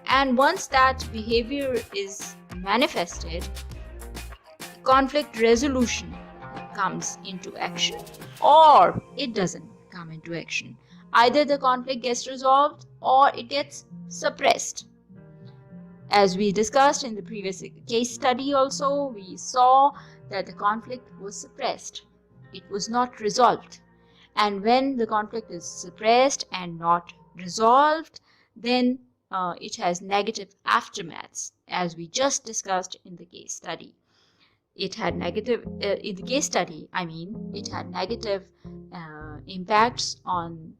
And once that behavior is manifested, conflict resolution comes into action, or it doesn't come into action. Either the conflict gets resolved or it gets suppressed. As we discussed in the previous case study also, we saw that the conflict was suppressed. It was not resolved. And when the conflict is suppressed and not resolved, then it has negative aftermaths, as we just discussed in the case study. It had negative, in the case study, it had negative impacts on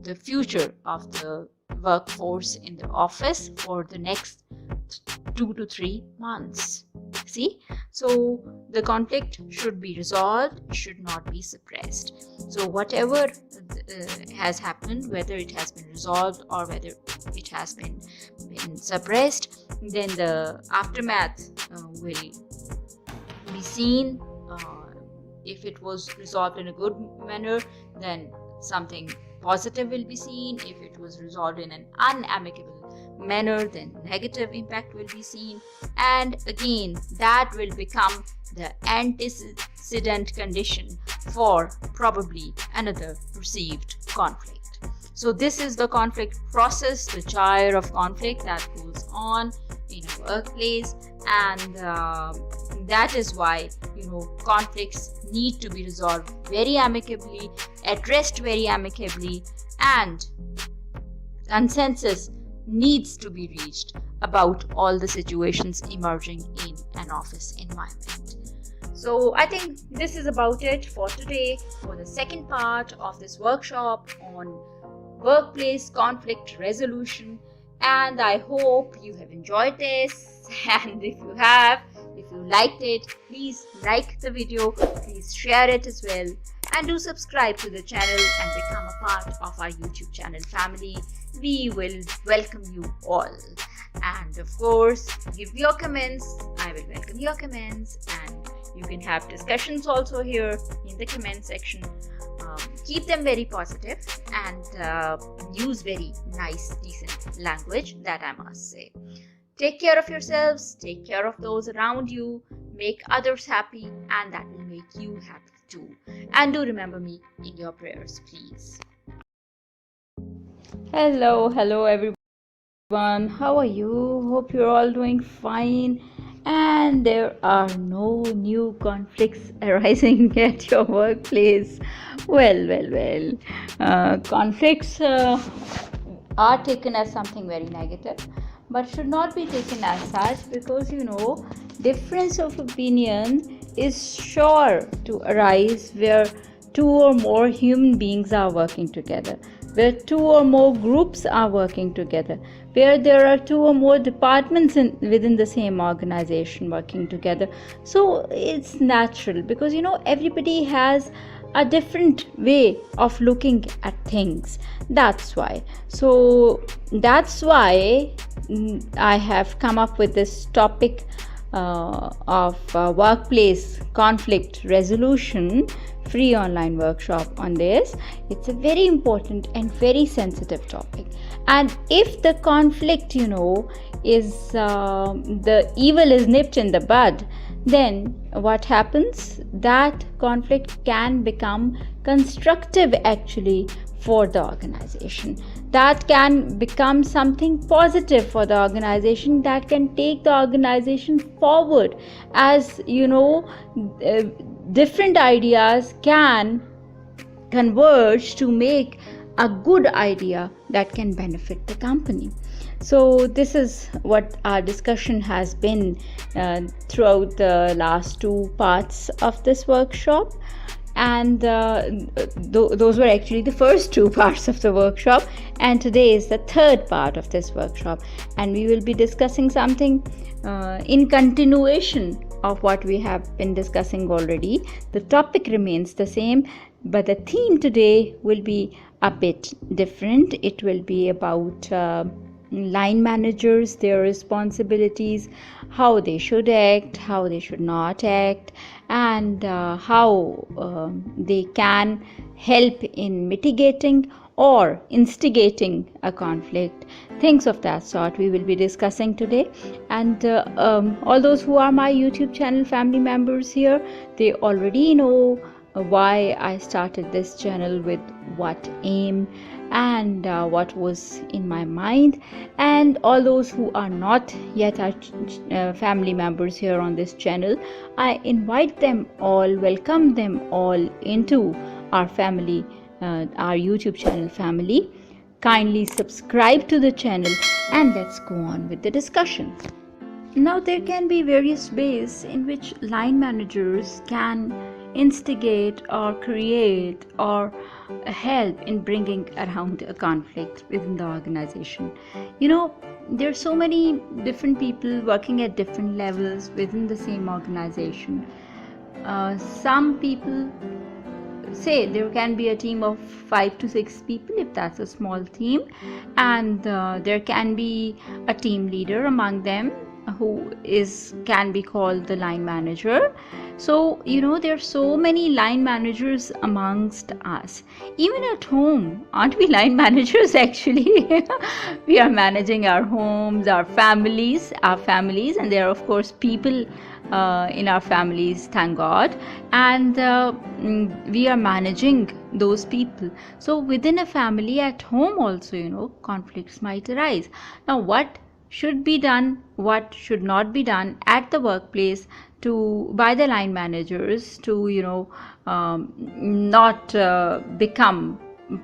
the future of the workforce in the office for the next 2 to 3 months. See, so the conflict should be resolved, should not be suppressed. So whatever has happened, whether it has been resolved or whether it has been suppressed, then the aftermath will be seen. If it was resolved in a good manner, then something positive will be seen. If it was resolved in an unamicable manner, then negative impact will be seen. And again, that will become the antecedent condition for probably another perceived conflict. So this is the conflict process, the gyre of conflict that goes on in a workplace, and that is why conflicts need to be resolved very amicably, addressed very amicably, and consensus needs to be reached about all the situations emerging in an office environment. So I think this is about it for today, for the second part of this workshop on workplace conflict resolution. And I hope you have enjoyed this, and if you liked it, please like the video, please share it as well, and do subscribe to the channel and become a part of our YouTube channel family. We will welcome you all. And of course, give your comments. I will welcome your comments, and you can have discussions also here in the comment section. Keep them very positive and use very nice, decent language, that I must say. Take care of yourselves, take care of those around you, make others happy, and that will make make you happy too. And do remember me in your prayers, please. Hello everyone. How are you? Hope you're all doing fine. And there are no new conflicts arising at your workplace. Well. Conflicts are taken as something very negative, but should not be taken as such, because difference of opinion is sure to arise where two or more human beings are working together, where two or more groups are working together, where there are two or more departments within the same organization working together. So it's natural, because everybody has a different way of looking at things. That's why I have come up with this topic of workplace conflict resolution free online workshop on this. It's a very important and very sensitive topic, and if the conflict is the evil is nipped in the bud, then what happens, that conflict can become constructive actually for the organization. That can become something positive for the organization, that can take the organization forward, as different ideas can converge to make a good idea that can benefit the company. So this is what our discussion has been throughout the last two parts of this workshop, and those were actually the first two parts of the workshop, and today is the third part of this workshop, and we will be discussing something in continuation of what we have been discussing already. The topic remains the same, but the theme today will be a bit different. It will be about line managers, their responsibilities, how they should act, how they should not act, and how they can help in mitigating or instigating a conflict. Things of that sort we will be discussing today. And all those who are my YouTube channel family members here, they already know why I started this channel, with what aim and what was in my mind. And all those who are not yet our family members here on this channel, I invite them all, welcome them all into our family, our YouTube channel family. Kindly subscribe to the channel, and let's go on with the discussion. Now, there can be various ways in which line managers can instigate or create or help in bringing around a conflict within the organization. There are so many different people working at different levels within the same organization. Some people say there can be a team of 5 to 6 people if that's a small team, and there can be a team leader among them who can be called the line manager. So there are so many line managers amongst us. Even at home, aren't we line managers actually? We are managing our homes, our families, and there are of course people in our families, thank God, and we are managing those people. So within a family, at home also conflicts might arise. Now, what should be done, what should not be done at the workplace by the line managers to not become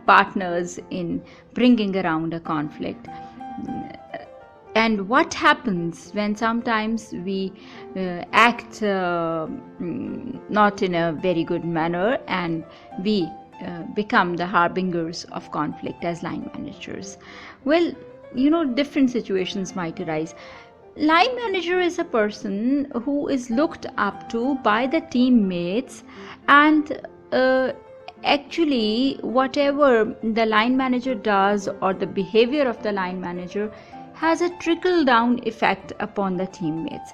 partners in bringing around a conflict. And what happens when sometimes we act not in a very good manner, and we become the harbingers of conflict as line managers? Well, different situations might arise. Line manager is a person who is looked up to by the teammates, and actually whatever the line manager does, or the behavior of the line manager, has a trickle down effect upon the teammates.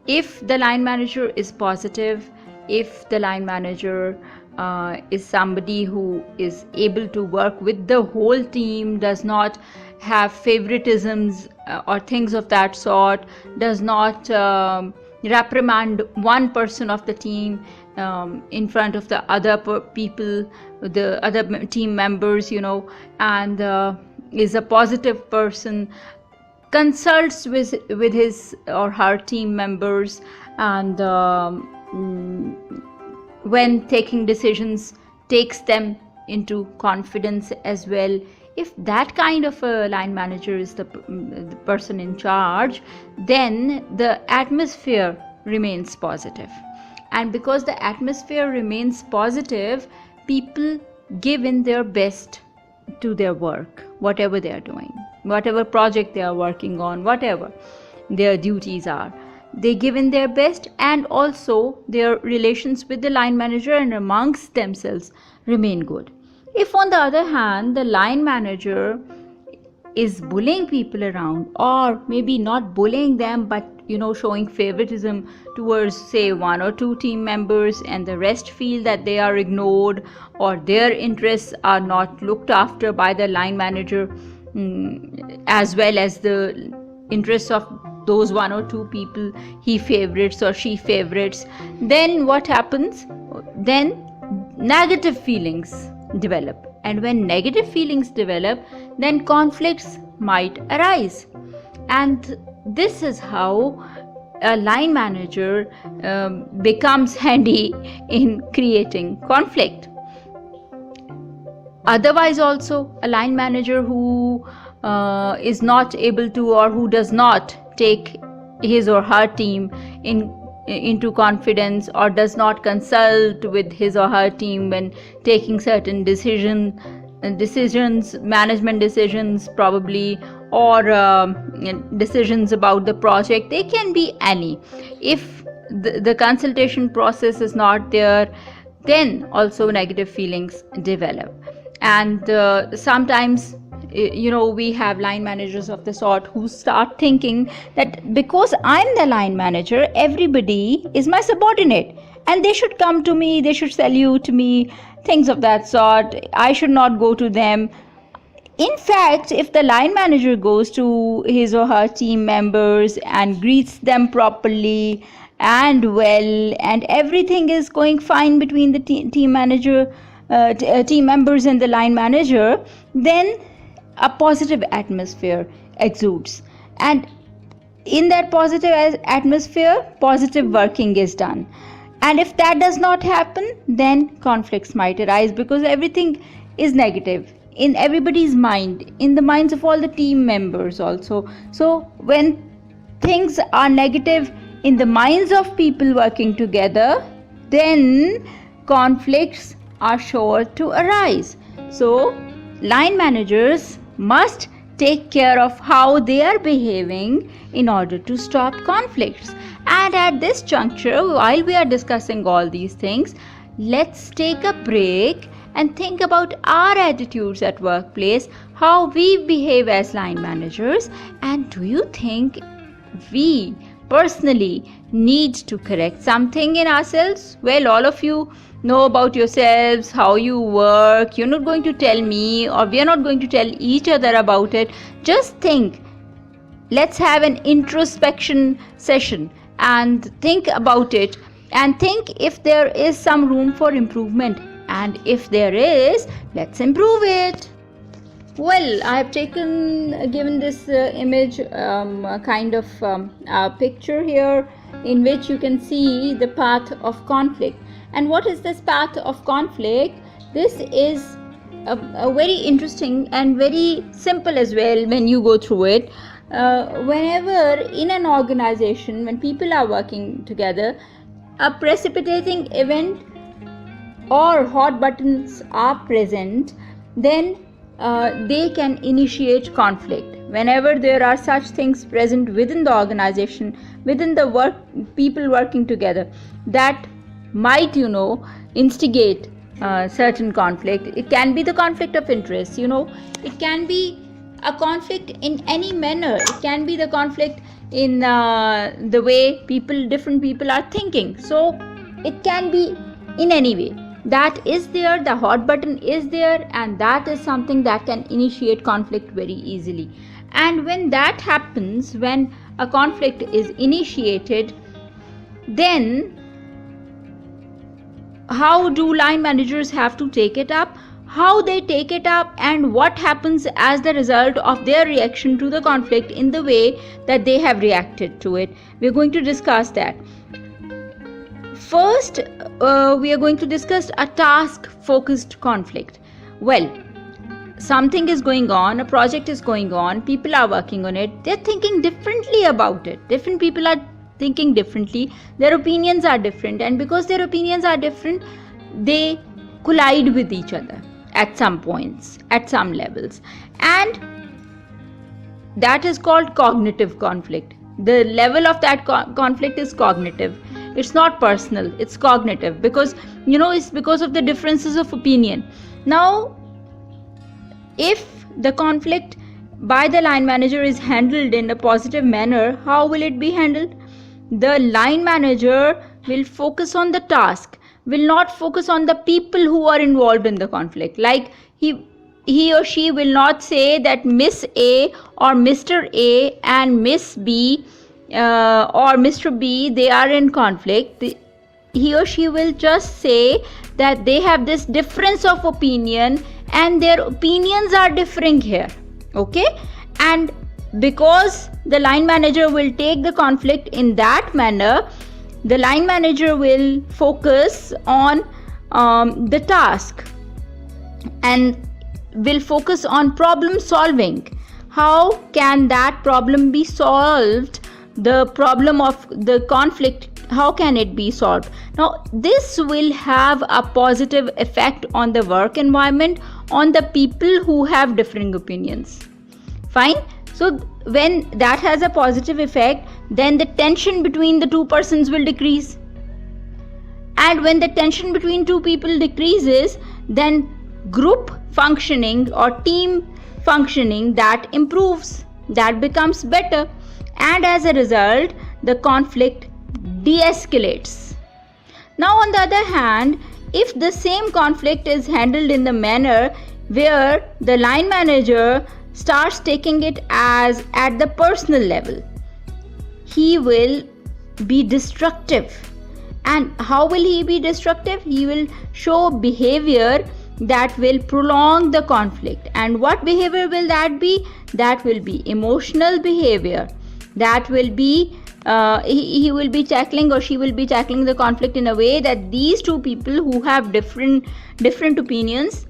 If the line manager is positive, if the line manager is somebody who is able to work with the whole team, does not have favoritisms or things of that sort, does not reprimand one person of the team in front of the other people, the other team members, and is a positive person, consults with his or her team members, and when taking decisions takes them into confidence as well. If that kind of a line manager is the person in charge, then the atmosphere remains positive. And because the atmosphere remains positive, people give in their best to their work, whatever they are doing, whatever project they are working on, whatever their duties are. They give in their best, and also their relations with the line manager and amongst themselves remain good. If on the other hand, the line manager is bullying people around, or maybe not bullying them, but showing favoritism towards, say, one or two team members, and the rest feel that they are ignored or their interests are not looked after by the line manager, as well as the interests of those one or two people he favorites or she favorites, then what happens? Then negative feelings develop. And when negative feelings develop, then conflicts might arise. And this is how a line manager becomes handy in creating conflict. Otherwise also, a line manager who is not able to, or who does not take his or her team into confidence, or does not consult with his or her team when taking certain decisions, management decisions probably, or decisions about the project. They can be any. If the consultation process is not there, then also negative feelings develop. And sometimes we have line managers of the sort who start thinking that because I'm the line manager, everybody is my subordinate and they should come to me, they should salute me, things of that sort. I should not go to them. In fact, if the line manager goes to his or her team members and greets them properly and well, and everything is going fine between the team members and the line manager, then a positive atmosphere exudes, and in that positive atmosphere, positive working is done. And if that does not happen, then conflicts might arise, because everything is negative in everybody's mind, in the minds of all the team members also. So when things are negative in the minds of people working together, then conflicts are sure to arise. So line managers must take care of how they are behaving in order to stop conflicts. And at this juncture, while we are discussing all these things, let's take a break and think about our attitudes at workplace, how we behave as line managers, and do you think we personally need to correct something in ourselves? Well, all of you know about yourselves, how you work. You're not going to tell me, or we are not going to tell each other about it. Just think. Let's have an introspection session and think about it, and think if there is some room for improvement, and if there is, let's improve it. Well, I have given this image a kind of a picture here in which you can see the path of conflict. And what is this path of conflict? This is a very interesting and very simple as well when you go through it. Whenever in an organization, when people are working together, a precipitating event or hot buttons are present, then they can initiate conflict. Whenever there are such things present within the organization, within the people working together, that might instigate certain conflict. It can be the conflict of interest, it can be a conflict in any manner. It can be the conflict in the way different people are thinking. So it can be in any way. That is there, the hot button is there, and that is something that can initiate conflict very easily. And when that happens, when a conflict is initiated, then how do line managers have to take it up, how they take it up, and what happens as the result of their reaction to the conflict in the way that they have reacted to it. We're going to discuss that. First, we are going to discuss a task-focused conflict. Well, something is going on, a project is going on, people are working on it, they're thinking differently about it. Different people are thinking differently, their opinions are different, and because their opinions are different, they collide with each other at some points, at some levels, and that is called cognitive conflict. The level of that conflict is cognitive. It's not personal, it's cognitive, because it's because of the differences of opinion. Now, if the conflict by the line manager is handled in a positive manner, how will it be handled? The line manager will focus on the task, will not focus on the people who are involved in the conflict. Like he or she will not say that Miss A or Mr. A and Miss B or Mr. B, they are in conflict. He or she will just say that they have this difference of opinion and their opinions are differing here. Okay? And because the line manager will take the conflict in that manner, the line manager will focus on the task and will focus on problem solving. How can that problem be solved? The problem of the conflict, how can it be solved? Now, this will have a positive effect on the work environment, on the people who have differing opinions. Fine? So, when that has a positive effect, then the tension between the two persons will decrease. And when the tension between two people decreases, then group functioning or team functioning, that improves, that becomes better. And as a result, the conflict de-escalates. Now, on the other hand, if the same conflict is handled in the manner where the line manager starts taking it as at the personal level, he will be destructive. And how will he be destructive? He will show behavior that will prolong the conflict. And what behavior will that be? That will be emotional behavior. That will be he will be tackling, or she will be tackling the conflict in a way that these two people who have different opinions,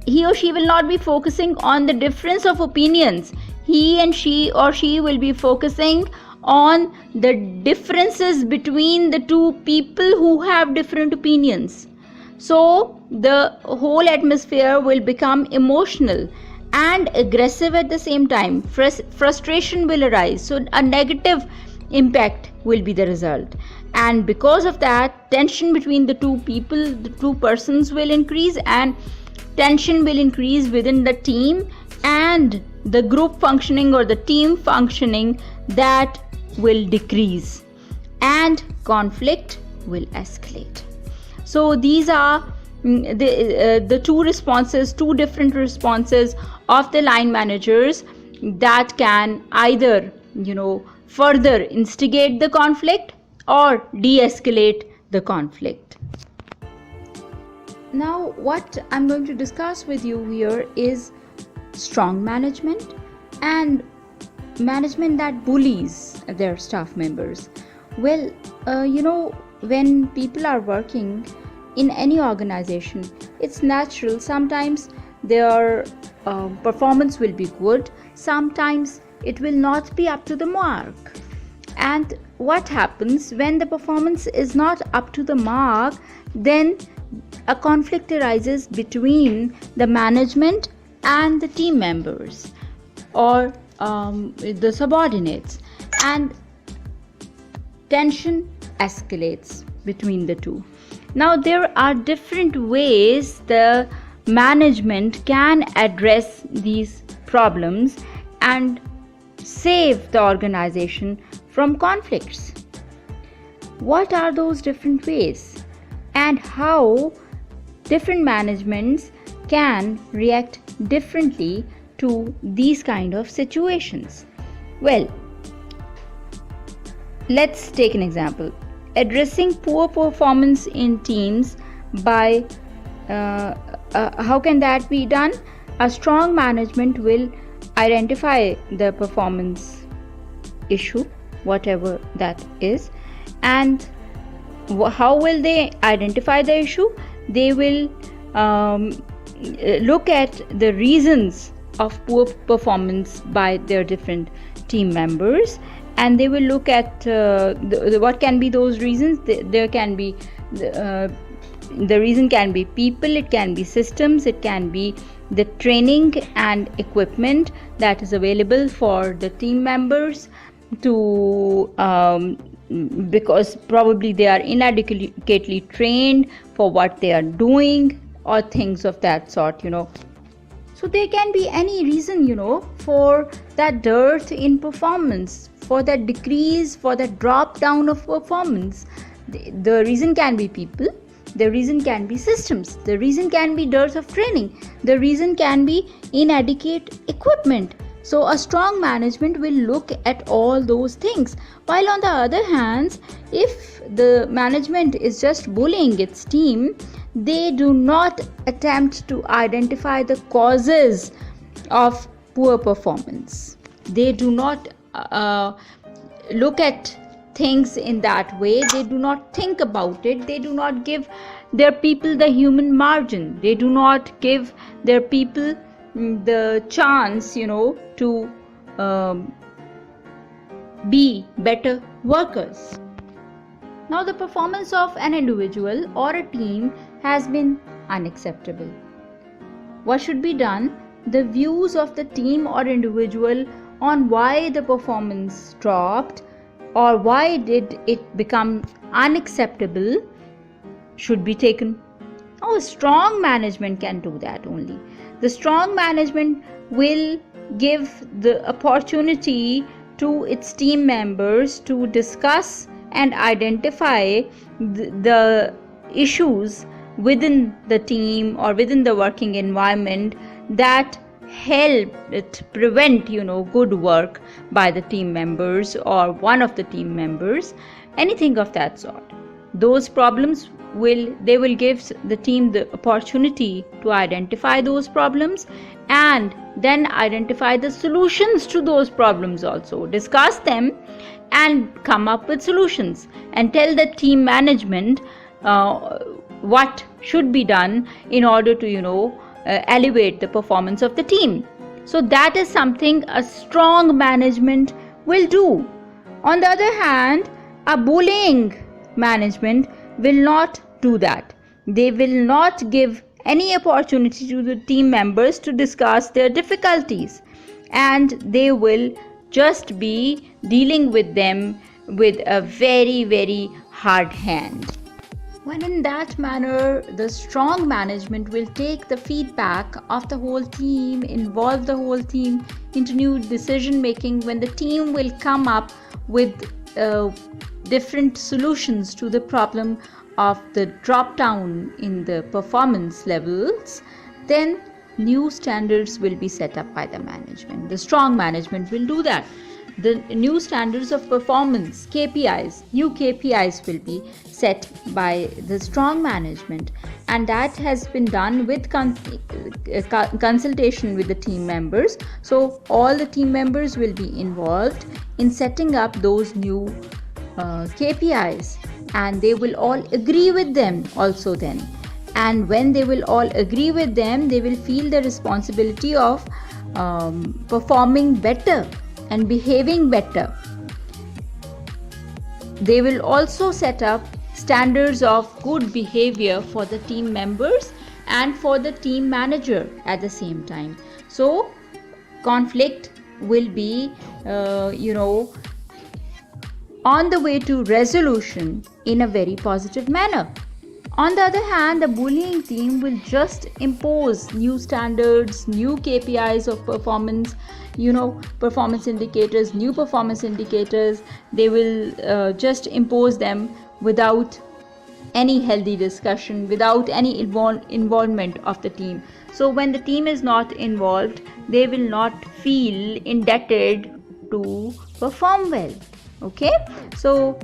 he or she will not be focusing on the difference of opinions. He and she or she will be focusing on the differences between the two people who have different opinions. So the whole atmosphere will become emotional and aggressive at the same time. Frustration will arise. So a negative impact will be the result. And because of that, tension between the two people, the two persons will increase, and tension will increase within the team, and the group functioning or the team functioning, that will decrease, and conflict will escalate. So these are the two different responses of the line managers that can either further instigate the conflict or de-escalate the conflict. Now, what I'm going to discuss with you here is strong management and management that bullies their staff members. Well, when people are working in any organization, it's natural. Sometimes their performance will be good, sometimes it will not be up to the mark. And what happens when the performance is not up to the mark? Then a conflict arises between the management and the team members or the subordinates, and tension escalates between the two. Now, there are different ways the management can address these problems and save the organization from conflicts. What are those different ways, and how different managements can react differently to these kind of situations? Well, let's take an example. addressing poor performance in teams by how can that be done? A strong management will identify the performance issue, whatever that is, and how will they identify the issue? They will look at the reasons of poor performance by their different team members, and they will look at what can be those reasons. There can be the reason can be people, it can be systems, it can be the training and equipment that is available for the team members to because probably they are inadequately trained for what they are doing, or things of that sort, So there can be any reason, for that dearth in performance, for that decrease, for that drop down of performance. The reason can be people, the reason can be systems, the reason can be dearth of training, the reason can be inadequate equipment. So a strong management will look at all those things. While on the other hand, if the management is just bullying its team, they do not attempt to identify the causes of poor performance. They do not look at things in that way. They do not think about it. They do not give their people the human margin. They do not give their people the chance, to be better workers. Now, the performance of an individual or a team has been unacceptable. What should be done? The views of the team or individual on why the performance dropped or why did it become unacceptable should be taken. Now, a strong management can do that only. The strong management will give the opportunity to its team members to discuss and identify the issues within the team or within the working environment that help it prevent good work by the team members or one of the team members, anything of that sort. Those problems they will give the team the opportunity to identify those problems and then identify the solutions to those problems, also discuss them and come up with solutions and tell the team management what should be done in order to elevate the performance of the team. So that is something a strong management will do. On the other hand, a bullying management will not do that. They will not give any opportunity to the team members to discuss their difficulties, and they will just be dealing with them with a very, very hard hand. When in that manner, the strong management will take the feedback of the whole team, involve the whole team into new decision making, when the team will come up with different solutions to the problem of the drop down in the performance levels, then new standards will be set up by the management. The strong management will do that. The new standards of performance, KPIs, new KPIs will be set by the strong management, and that has been done with consultation with the team members. So all the team members will be involved in setting up those new KPIs, and they will all agree with them also then. And when they will all agree with them, they will feel the responsibility of performing better and behaving better. They will also set up standards of good behavior for the team members and for the team manager at the same time. So conflict will be on the way to resolution in a very positive manner. On the other hand, the bullying team will just impose new standards, new KPIs of performance, performance indicators, new performance indicators. They will just impose them without any healthy discussion, without any involvement of the team. So when the team is not involved, they will not feel indebted to perform well. Okay, so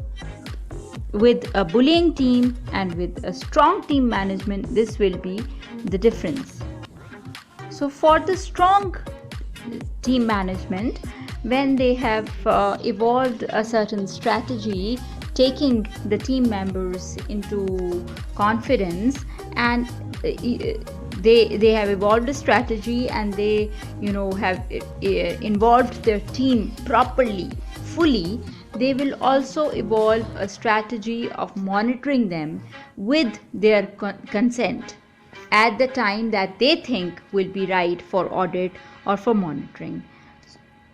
with a bullying team and with a strong team management, this will be the difference. So for the strong team management, when they have evolved a certain strategy, taking the team members into confidence, and they have evolved a strategy, and they have involved their team properly, fully, they will also evolve a strategy of monitoring them with their consent at the time that they think will be right for audit or for monitoring.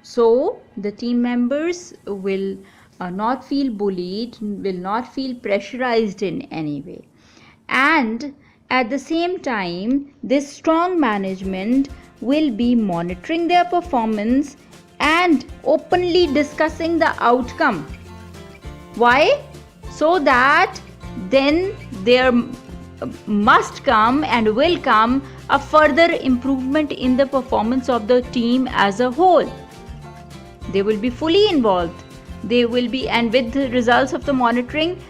So the team members will not feel bullied, will not feel pressurized in any way. And at the same time, this strong management will be monitoring their performance and openly discussing the outcome. Why? So that then there must come and will come a further improvement in the performance of the team as a whole. They will be fully involved. They will be, and with the results of the monitoring,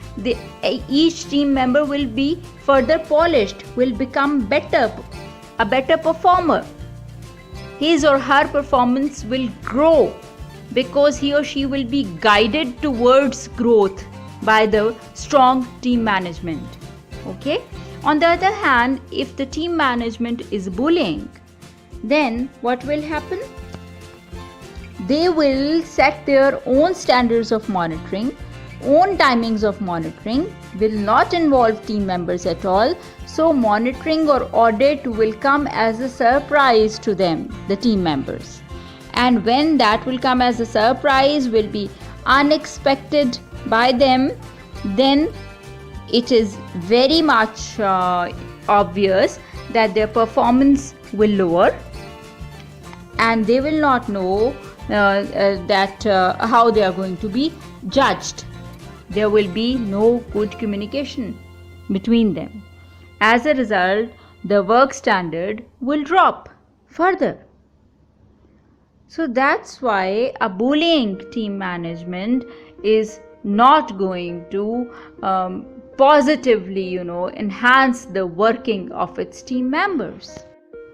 each team member will be further polished, will become a better performer. His or her performance will grow because he or she will be guided towards growth by the strong team management. Okay? On the other hand, if the team management is bullying, then what will happen? They will set their own standards of monitoring, own timings of monitoring, will not involve team members at all. So monitoring or audit will come as a surprise to them, the team members. And when that will come as a surprise, will be unexpected by them, then it is very much obvious that their performance will lower, and they will not know how they are going to be judged. There will be no good communication between them. As a result, the work standard will drop further. So that's why a bullying team management is not going to positively, enhance the working of its team members.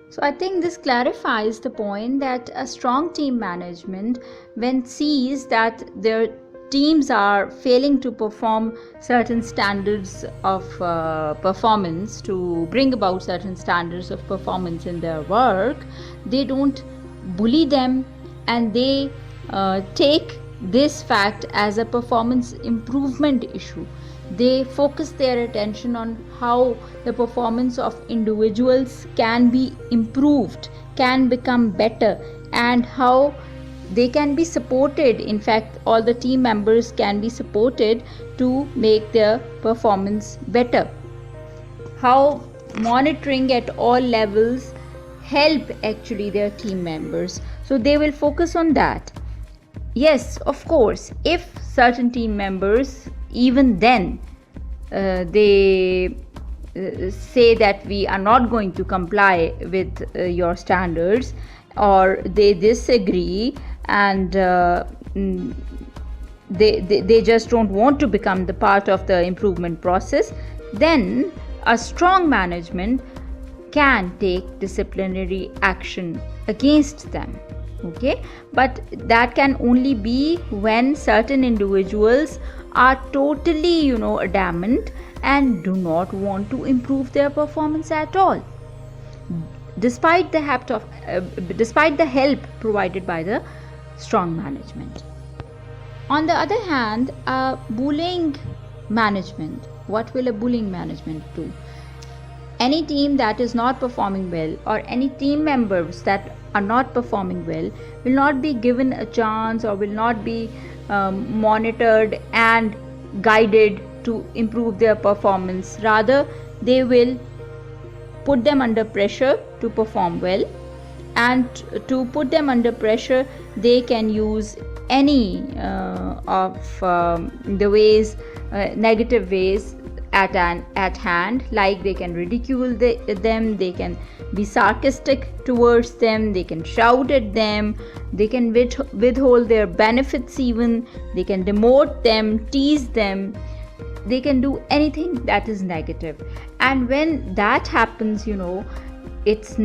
So I think this clarifies the point that a strong team management, when sees that their teams are failing to perform certain standards of performance, to bring about certain standards of performance in their work, they don't bully them, and they take this fact as a performance improvement issue. They focus their attention on how the performance of individuals can be improved, can become better, and how they can be supported. In fact, all the team members can be supported to make their performance better. How monitoring at all levels help actually their team members. So they will focus on that. Yes, of course, if certain team members, even then, they say that we are not going to comply with your standards, or they disagree, and they just don't want to become the part of the improvement process, then a strong management can take disciplinary action against them. Okay, but that can only be when certain individuals are totally adamant and do not want to improve their performance at all, despite the help provided by the strong management. On the other hand, a bullying management, what will a bullying management do? Any team that is not performing well, or any team members that are not performing well, will not be given a chance, or will not be monitored and guided to improve their performance. Rather, they will put them under pressure to perform well, and to put them under pressure, they can use any of the ways, negative ways at hand, like they can ridicule them, they can be sarcastic towards them, they can shout at them, they can withhold their benefits even, they can demote them, tease them, they can do anything that is negative. And when that happens, it's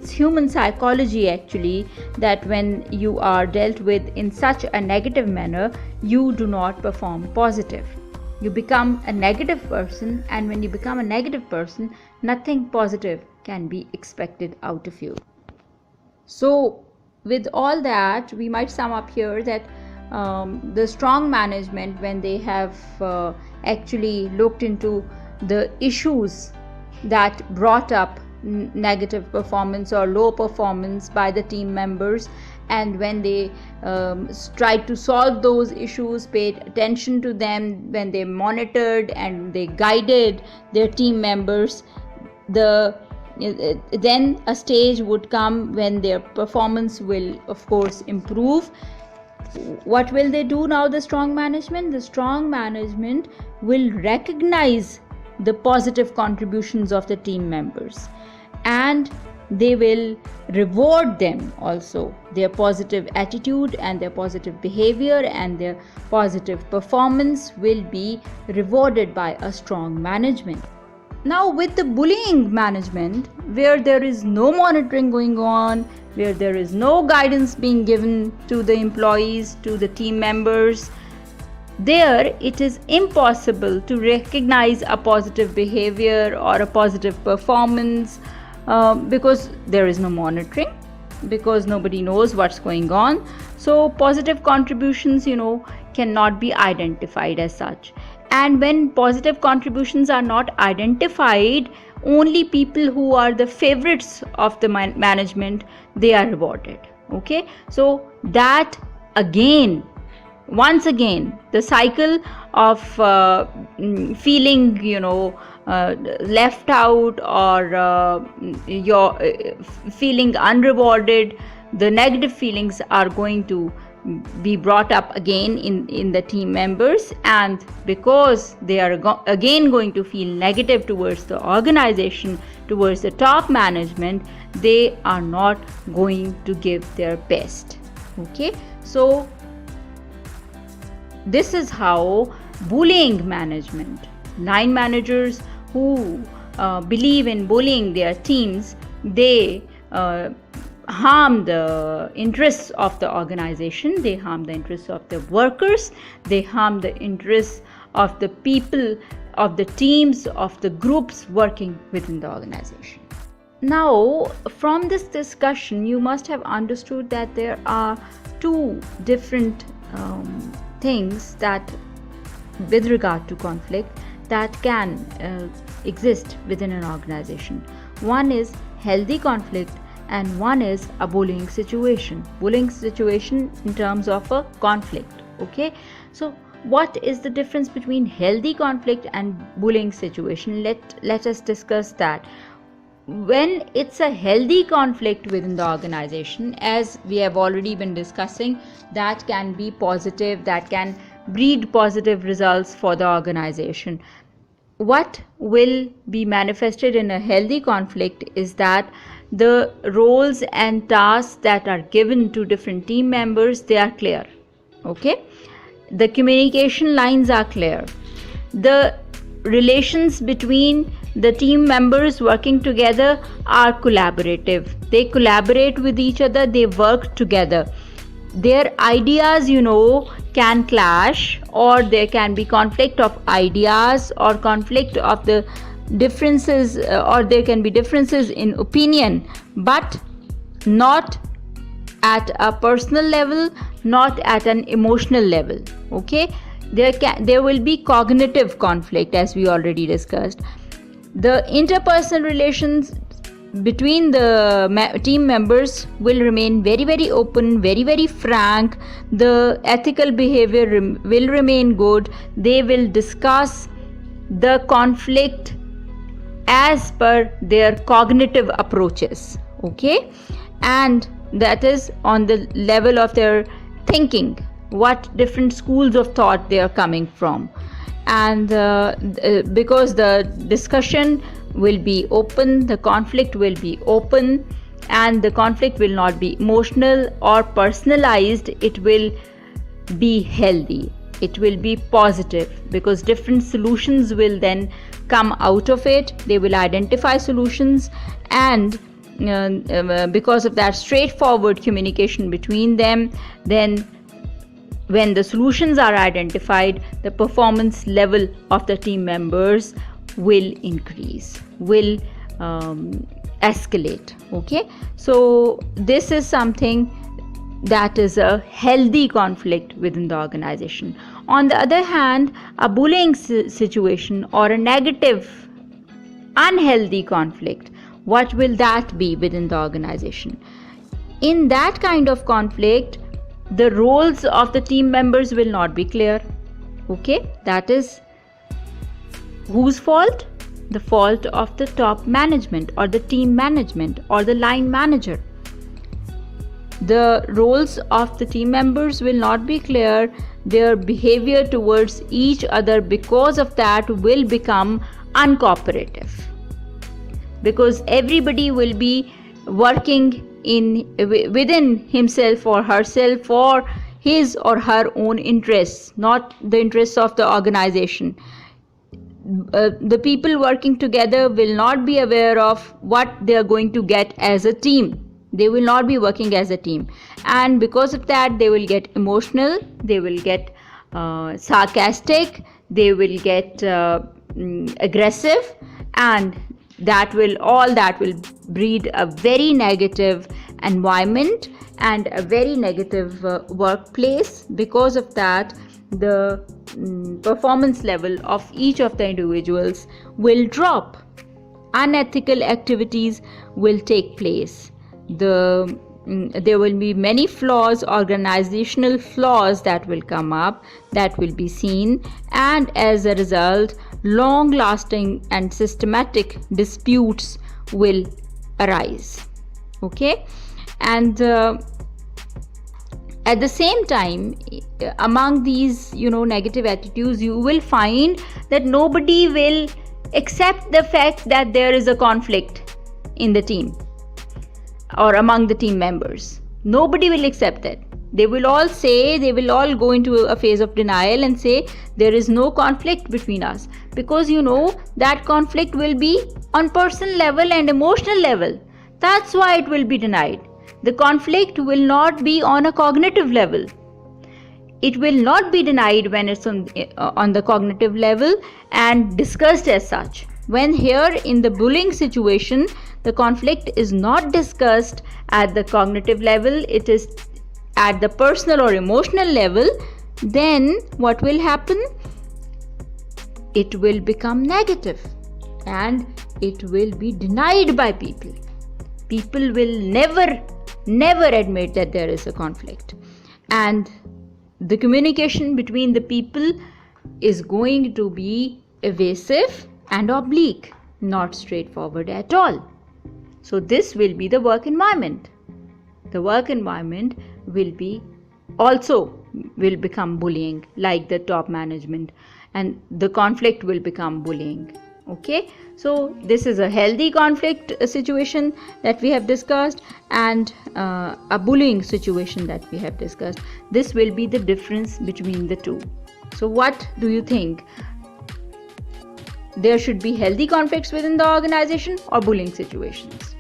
human psychology actually, that when you are dealt with in such a negative manner, you do not perform positive. You become a negative person, and when you become a negative person, nothing positive can be expected out of you. So with all that, we might sum up here that the strong management, when they have actually looked into the issues that brought up negative performance or low performance by the team members, and when they tried to solve those issues, paid attention to them, when they monitored and they guided their team members, then a stage would come when their performance will of course improve. What will they do now, the strong management? The strong management will recognize the positive contributions of the team members, and they will reward them also. Their positive attitude and their positive behavior and their positive performance will be rewarded by a strong management. Now with the bullying management, where there is no monitoring going on, where there is no guidance being given to the employees, to the team members, there it is impossible to recognize a positive behavior or a positive performance because there is no monitoring, because nobody knows what's going on. So positive contributions, cannot be identified as such. And when positive contributions are not identified, only people who are the favorites of the management, they are rewarded. Okay, so that once again, the cycle of feeling, left out or your feeling unrewarded, the negative feelings are going to be brought up again in the team members, and because they are again going to feel negative towards the organization, towards the top management, they are not going to give their best. Okay, so this is how bullying management, line managers who believe in bullying their teams, they harm the interests of the organization, they harm the interests of the workers, they harm the interests of the people, of the teams, of the groups working within the organization. Now, from this discussion, you must have understood that there are two different things that, with regard to conflict, that can exist within an organization. One is healthy conflict, and one is a bullying situation. Bullying situation in terms of a conflict. Okay, so what is the difference between healthy conflict and bullying situation? Let us discuss that. When it's a healthy conflict within the organization, as we have already been discussing, that can be positive, that can breed positive results for the organization. What will be manifested in a healthy conflict is that the roles and tasks that are given to different team members, they are clear. Okay, the communication lines are clear. The relations between the team members working together are collaborative. They collaborate with each other, they work together. Their ideas, can clash, or there can be conflict of ideas or conflict of the differences, or there can be differences in opinion, but not at a personal level, not at an emotional level. Okay, there will be cognitive conflict, as we already discussed. The interpersonal relations between the team members will remain very, very open, very, very frank. The ethical behavior will remain good. They will discuss the conflict as per their cognitive approaches. Okay, and that is on the level of their thinking, what different schools of thought they are coming from. And because the discussion will be open, the conflict will be open, and the conflict will not be emotional or personalized, it will be healthy. it will be positive, because different solutions will then come out of it. They will identify solutions, and because of that straightforward communication between them, then when the solutions are identified, the performance level of the team members will increase, will escalate. Okay, so this is something that is a healthy conflict within the organization. On the other hand, a bullying situation or a negative, unhealthy conflict, what will that be within the organization? In that kind of conflict, the roles of the team members will not be clear. Okay, that is whose fault? The fault of the top management or the team management or the line manager. The roles of the team members will not be clear. Their behavior towards each other because of that will become uncooperative, because everybody will be working within himself or herself for his or her own interests, not the interests of the organization. The people working together will not be aware of what they are going to get as a team. They will not be working as a team, and because of that they will get emotional, they will get sarcastic, they will get aggressive, and that will breed a very negative environment and a very negative workplace. Because of that, the performance level of each of the individuals will drop. Unethical activities will take place. There will be many flaws, organizational flaws that will come up, that will be seen, and as a result, long lasting and systematic disputes will arise. Okay, and at the same time, among these negative attitudes, you will find that nobody will accept the fact that there is a conflict in the team or among the team members. Nobody will accept that. They will all go into a phase of denial and say there is no conflict between us, because that conflict will be on personal level and emotional level. That's why it will be denied. The conflict will not be on a cognitive level. It will not be denied when it's on the cognitive level and discussed as such. When here in the bullying situation, the conflict is not discussed at the cognitive level, it is at the personal or emotional level, then what will happen? It will become negative and it will be denied by people. People will never admit that there is a conflict, and the communication between the people is going to be evasive and oblique, not straightforward at all. So this will be the work environment. The work environment will become bullying, like the top management, and the conflict will become bullying. Okay, so this is a healthy conflict situation that we have discussed, and a bullying situation that we have discussed. This will be the difference between the two. So what do you think? There should be healthy conflicts within the organization or bullying situations?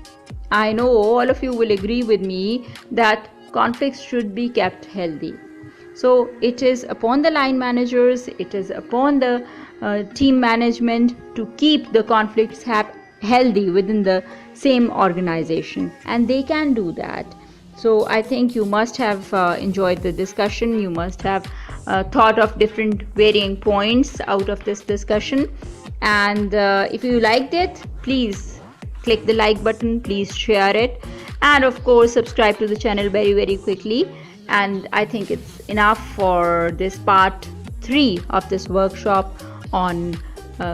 I know all of you will agree with me that conflicts should be kept healthy. So it is upon the line managers, it is upon the team management to keep the conflicts healthy within the same organization, and they can do that. So I think you must have enjoyed the discussion. You must have thought of different varying points out of this discussion, and if you liked it, please click the like button, please share it, and of course subscribe to the channel very quickly. And I think it's enough for this part 3 of this workshop on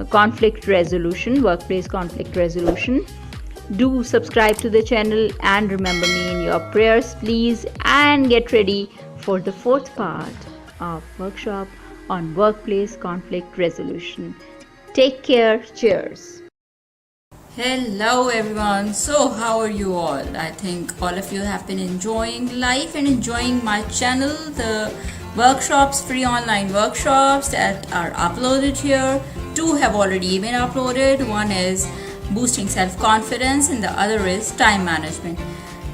conflict resolution, workplace conflict resolution. Do subscribe to the channel and remember me in your prayers, please, and get ready for the 4th part of workshop on workplace conflict resolution. Take care. Cheers. Hello everyone. So how are you all? I think all of you have been enjoying life and enjoying my channel. The workshops, free online workshops that are uploaded here. 2 have already been uploaded. One is boosting self-confidence and the other is time management.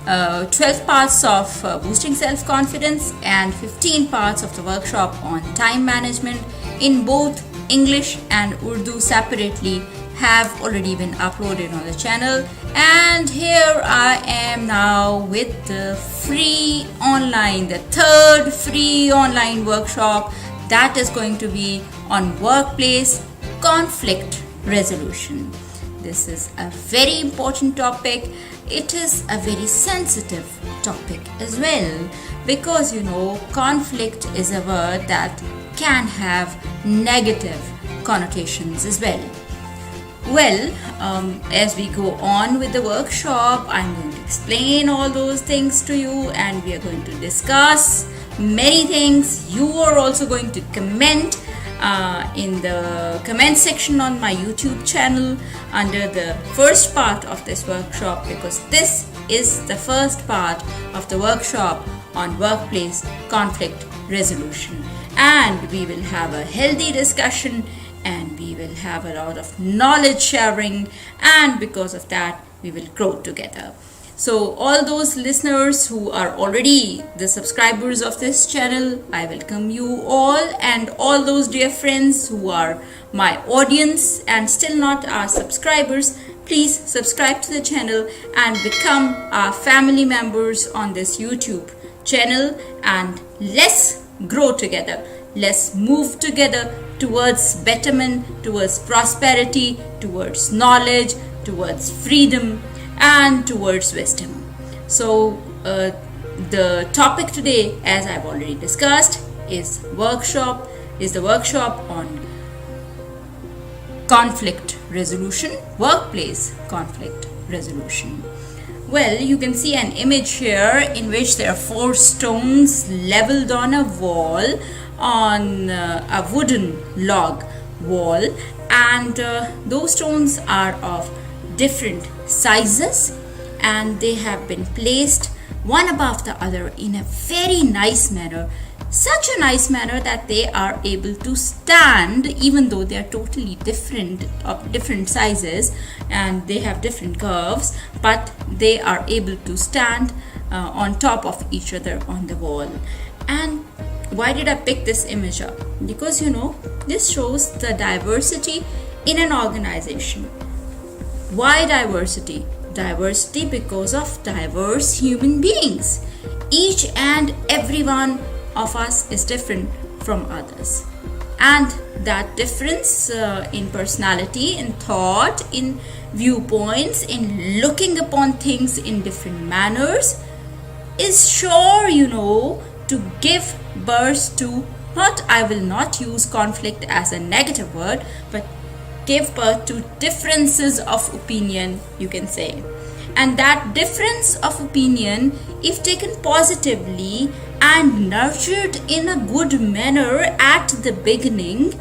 12 parts of boosting self-confidence and 15 parts of the workshop on time management in both English and Urdu separately have already been uploaded on the channel. And here I am now with the free online, the 3rd free online workshop that is going to be on workplace conflict resolution. This is a very important topic. It is a very sensitive topic as well, because conflict is a word that can have negative connotations as well. Well, as we go on with the workshop, I'm going to explain all those things to you and we are going to discuss many things. You are also going to comment in the comment section on my YouTube channel under the first part of this workshop, because this is the first part of the workshop on workplace conflict resolution, and we will have a healthy discussion and we will have a lot of knowledge sharing, and because of that we will grow together. So all those listeners who are already the subscribers of this channel, I welcome you all, and all those dear friends who are my audience and still not our subscribers, please subscribe to the channel and become our family members on this YouTube channel, and let's grow together. Let's move together towards betterment, towards prosperity, towards knowledge, towards freedom, and towards wisdom. So the topic today, as I've already discussed, is the workshop on conflict resolution, workplace conflict resolution. Well, you can see an image here in which there are 4 stones leveled on a wall, on a wooden log wall, and those stones are of different sizes and they have been placed one above the other in a very nice manner, such a nice manner that they are able to stand even though they are totally different, of different sizes, and they have different curves, but they are able to stand on top of each other on the wall. And why did I pick this image up? Because this shows the diversity in an organization. Why diversity? Diversity because of diverse human beings. Each and every one of us is different from others. And that difference in personality, in thought, in viewpoints, in looking upon things in different manners is sure, to give birth to, I will not use conflict as a negative word, but give birth to differences of opinion, you can say. And that difference of opinion, if taken positively and nurtured in a good manner at the beginning,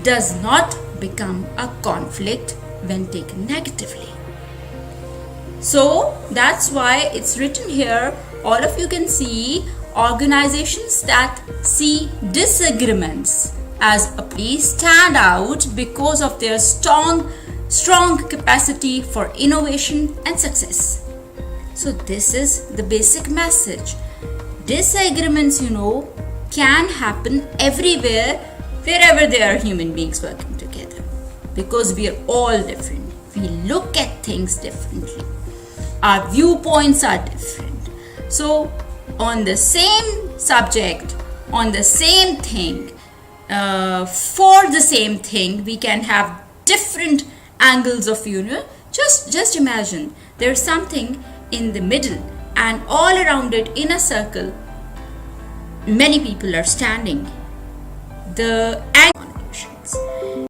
does not become a conflict when taken negatively. So that's why it's written here. All of you can see organizations that see disagreements as a place stand out because of their strong capacity for innovation and success. So this is the basic message. Disagreements, can happen everywhere, wherever there are human beings working together, because we are all different. We look at things differently. Our viewpoints are different. So on the same subject, on the same thing, for the same thing, we can have different angles of view. Just imagine there's something in the middle and all around it in a circle many people are standing. The